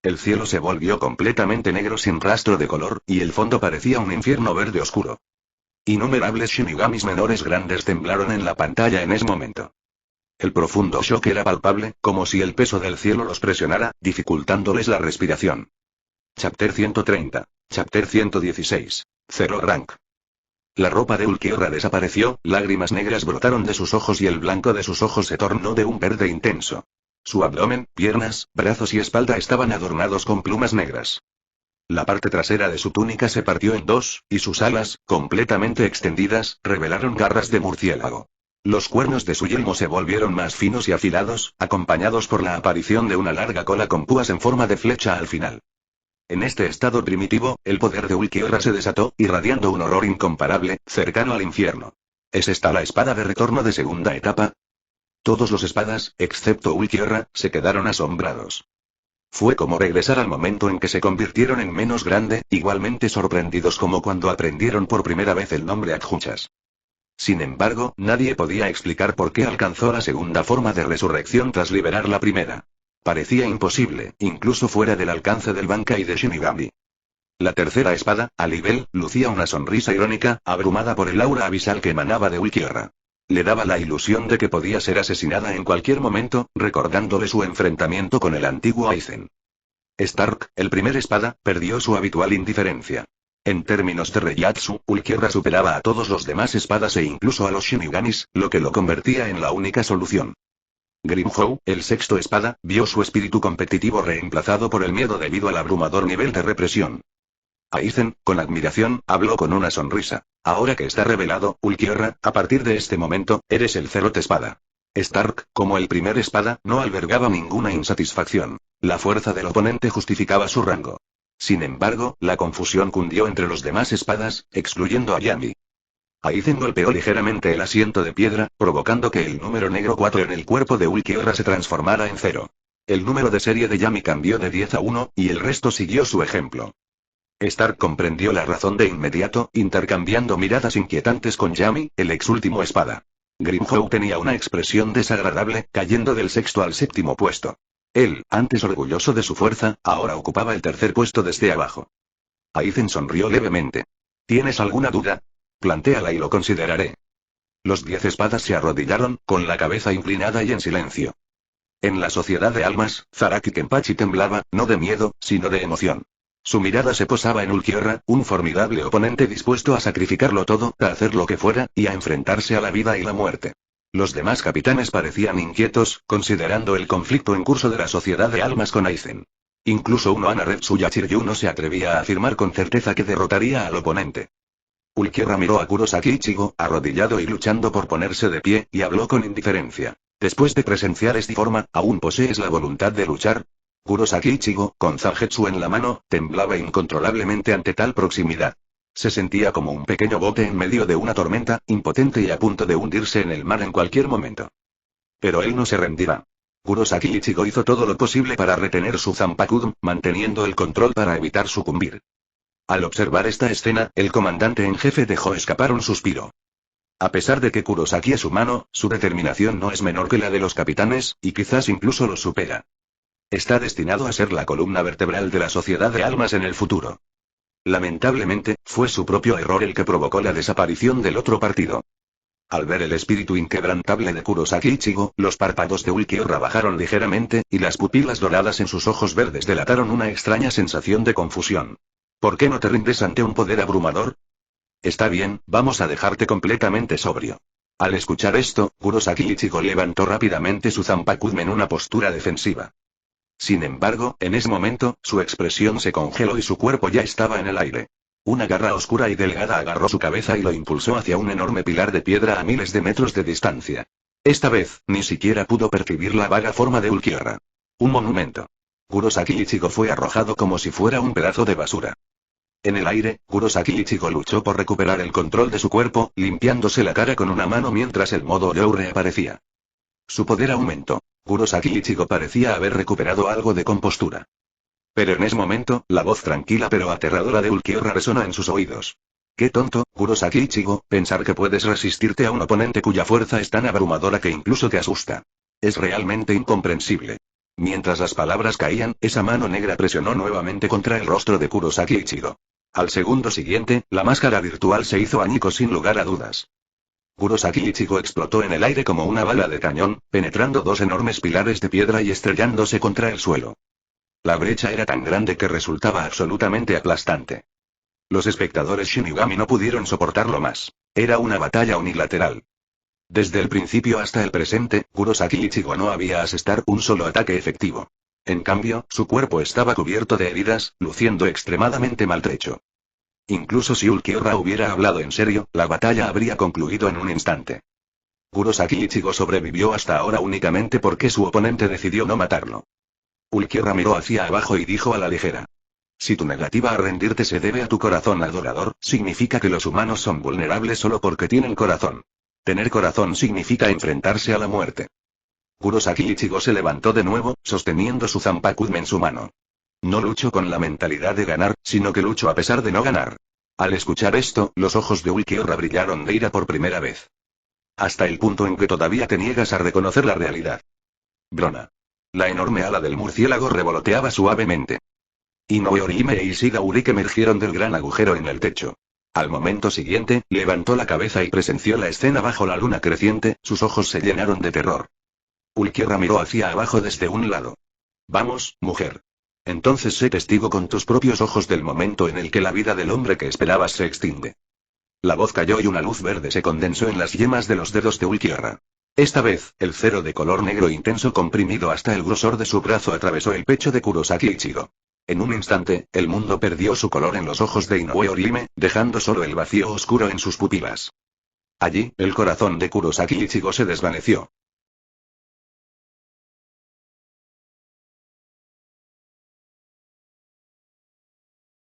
El cielo se volvió completamente negro sin rastro de color, y el fondo parecía un infierno verde oscuro. Innumerables Shinigamis menores grandes temblaron en la pantalla en ese momento. El profundo shock era palpable, como si el peso del cielo los presionara, dificultándoles la respiración. Chapter 130. Chapter 116. Zero Rank. La ropa de Ulquiorra desapareció, lágrimas negras brotaron de sus ojos y el blanco de sus ojos se tornó de un verde intenso. Su abdomen, piernas, brazos y espalda estaban adornados con plumas negras. La parte trasera de su túnica se partió en dos, y sus alas, completamente extendidas, revelaron garras de murciélago. Los cuernos de su yelmo se volvieron más finos y afilados, acompañados por la aparición de una larga cola con púas en forma de flecha al final. En este estado primitivo, el poder de Ulquiorra se desató, irradiando un horror incomparable, cercano al infierno. ¿Es esta la espada de retorno de segunda etapa? Todos los espadas, excepto Ulquiorra, se quedaron asombrados. Fue como regresar al momento en que se convirtieron en menos grande, igualmente sorprendidos como cuando aprendieron por primera vez el nombre Adjuchas. Sin embargo, nadie podía explicar por qué alcanzó la segunda forma de resurrección tras liberar la primera. Parecía imposible, incluso fuera del alcance del Bankai de Shinigami. La tercera espada, Alibel, lucía una sonrisa irónica, abrumada por el aura abisal que emanaba de Ulquiorra. Le daba la ilusión de que podía ser asesinada en cualquier momento, recordándole su enfrentamiento con el antiguo Aizen. Stark, el primer espada, perdió su habitual indiferencia. En términos de Reiyatsu, Ulquiorra superaba a todos los demás espadas e incluso a los Shinigamis, lo que lo convertía en la única solución. Grimhow, el sexto espada, vio su espíritu competitivo reemplazado por el miedo debido al abrumador nivel de represión. Aizen, con admiración, habló con una sonrisa. Ahora que está revelado, Ulquiorra, a partir de este momento, eres el Zeroth Espada. Stark, como el primer espada, no albergaba ninguna insatisfacción. La fuerza del oponente justificaba su rango. Sin embargo, la confusión cundió entre los demás espadas, excluyendo a Yami. Aizen golpeó ligeramente el asiento de piedra, provocando que el número negro 4 en el cuerpo de Ulquiorra se transformara en 0. El número de serie de Yami cambió de 10 a 1, y el resto siguió su ejemplo. Stark comprendió la razón de inmediato, intercambiando miradas inquietantes con Yami, el exúltimo espada. Grimhow tenía una expresión desagradable, cayendo del sexto al séptimo puesto. Él, antes orgulloso de su fuerza, ahora ocupaba el tercer puesto desde abajo. Aizen sonrió levemente. ¿Tienes alguna duda? Plantéala y lo consideraré. Los 10 espadas se arrodillaron, con la cabeza inclinada y en silencio. En la sociedad de almas, Zaraki Kenpachi temblaba, no de miedo, sino de emoción. Su mirada se posaba en Ulquiorra, un formidable oponente dispuesto a sacrificarlo todo, a hacer lo que fuera, y a enfrentarse a la vida y la muerte. Los demás capitanes parecían inquietos, considerando el conflicto en curso de la sociedad de almas con Aizen. Incluso uno Anaretsu Yachiryu no se atrevía a afirmar con certeza que derrotaría al oponente. Ulquiorra miró a Kurosaki Ichigo, arrodillado y luchando por ponerse de pie, y habló con indiferencia. Después de presenciar esta forma, ¿aún posees la voluntad de luchar? Kurosaki Ichigo, con Zangetsu en la mano, temblaba incontrolablemente ante tal proximidad. Se sentía como un pequeño bote en medio de una tormenta, impotente y a punto de hundirse en el mar en cualquier momento. Pero él no se rendirá. Kurosaki Ichigo hizo todo lo posible para retener su Zanpakudo, manteniendo el control para evitar sucumbir. Al observar esta escena, el comandante en jefe dejó escapar un suspiro. A pesar de que Kurosaki es humano, su determinación no es menor que la de los capitanes, y quizás incluso los supera. Está destinado a ser la columna vertebral de la sociedad de almas en el futuro. Lamentablemente, fue su propio error el que provocó la desaparición del otro partido. Al ver el espíritu inquebrantable de Kurosaki Ichigo, los párpados de Ulquiorra bajaron ligeramente, y las pupilas doradas en sus ojos verdes delataron una extraña sensación de confusión. ¿Por qué no te rindes ante un poder abrumador? Está bien, vamos a dejarte completamente sobrio. Al escuchar esto, Kurosaki Ichigo levantó rápidamente su Zanpakudo en una postura defensiva. Sin embargo, en ese momento, su expresión se congeló y su cuerpo ya estaba en el aire. Una garra oscura y delgada agarró su cabeza y lo impulsó hacia un enorme pilar de piedra a miles de metros de distancia. Esta vez, ni siquiera pudo percibir la vaga forma de Ulquiorra. Un monumento. Kurosaki Ichigo fue arrojado como si fuera un pedazo de basura. En el aire, Kurosaki Ichigo luchó por recuperar el control de su cuerpo, limpiándose la cara con una mano mientras el modo Ryu reaparecía. Su poder aumentó. Kurosaki Ichigo parecía haber recuperado algo de compostura. Pero en ese momento, la voz tranquila pero aterradora de Ulquiorra resonó en sus oídos. Qué tonto, Kurosaki Ichigo, pensar que puedes resistirte a un oponente cuya fuerza es tan abrumadora que incluso te asusta. Es realmente incomprensible. Mientras las palabras caían, esa mano negra presionó nuevamente contra el rostro de Kurosaki Ichigo. Al segundo siguiente, la máscara virtual se hizo añicos sin lugar a dudas. Kurosaki Ichigo explotó en el aire como una bala de cañón, penetrando 2 enormes pilares de piedra y estrellándose contra el suelo. La brecha era tan grande que resultaba absolutamente aplastante. Los espectadores Shinigami no pudieron soportarlo más. Era una batalla unilateral. Desde el principio hasta el presente, Kurosaki Ichigo no había asestado un solo ataque efectivo. En cambio, su cuerpo estaba cubierto de heridas, luciendo extremadamente maltrecho. Incluso si Ulquiorra hubiera hablado en serio, la batalla habría concluido en un instante. Kurosaki Ichigo sobrevivió hasta ahora únicamente porque su oponente decidió no matarlo. Ulquiorra miró hacia abajo y dijo a la ligera. Si tu negativa a rendirte se debe a tu corazón adorador, significa que los humanos son vulnerables solo porque tienen corazón. Tener corazón significa enfrentarse a la muerte. Kurosaki Ichigo se levantó de nuevo, sosteniendo su Zanpakume en su mano. No lucho con la mentalidad de ganar, sino que lucho a pesar de no ganar. Al escuchar esto, los ojos de Ulquiorra brillaron de ira por primera vez. Hasta el punto en que todavía te niegas a reconocer la realidad. Brona. La enorme ala del murciélago revoloteaba suavemente. Inoue Orihime e Ishiga Urike emergieron del gran agujero en el techo. Al momento siguiente, levantó la cabeza y presenció la escena bajo la luna creciente, sus ojos se llenaron de terror. Ulquiorra miró hacia abajo desde un lado. Vamos, mujer. Entonces sé testigo con tus propios ojos del momento en el que la vida del hombre que esperabas se extingue. La voz cayó y una luz verde se condensó en las yemas de los dedos de Ulquiorra. Esta vez, el cero de color negro intenso comprimido hasta el grosor de su brazo atravesó el pecho de Kurosaki Ichigo. En un instante, el mundo perdió su color en los ojos de Inoue Orihime, dejando solo el vacío oscuro en sus pupilas. Allí, el corazón de Kurosaki Ichigo se desvaneció.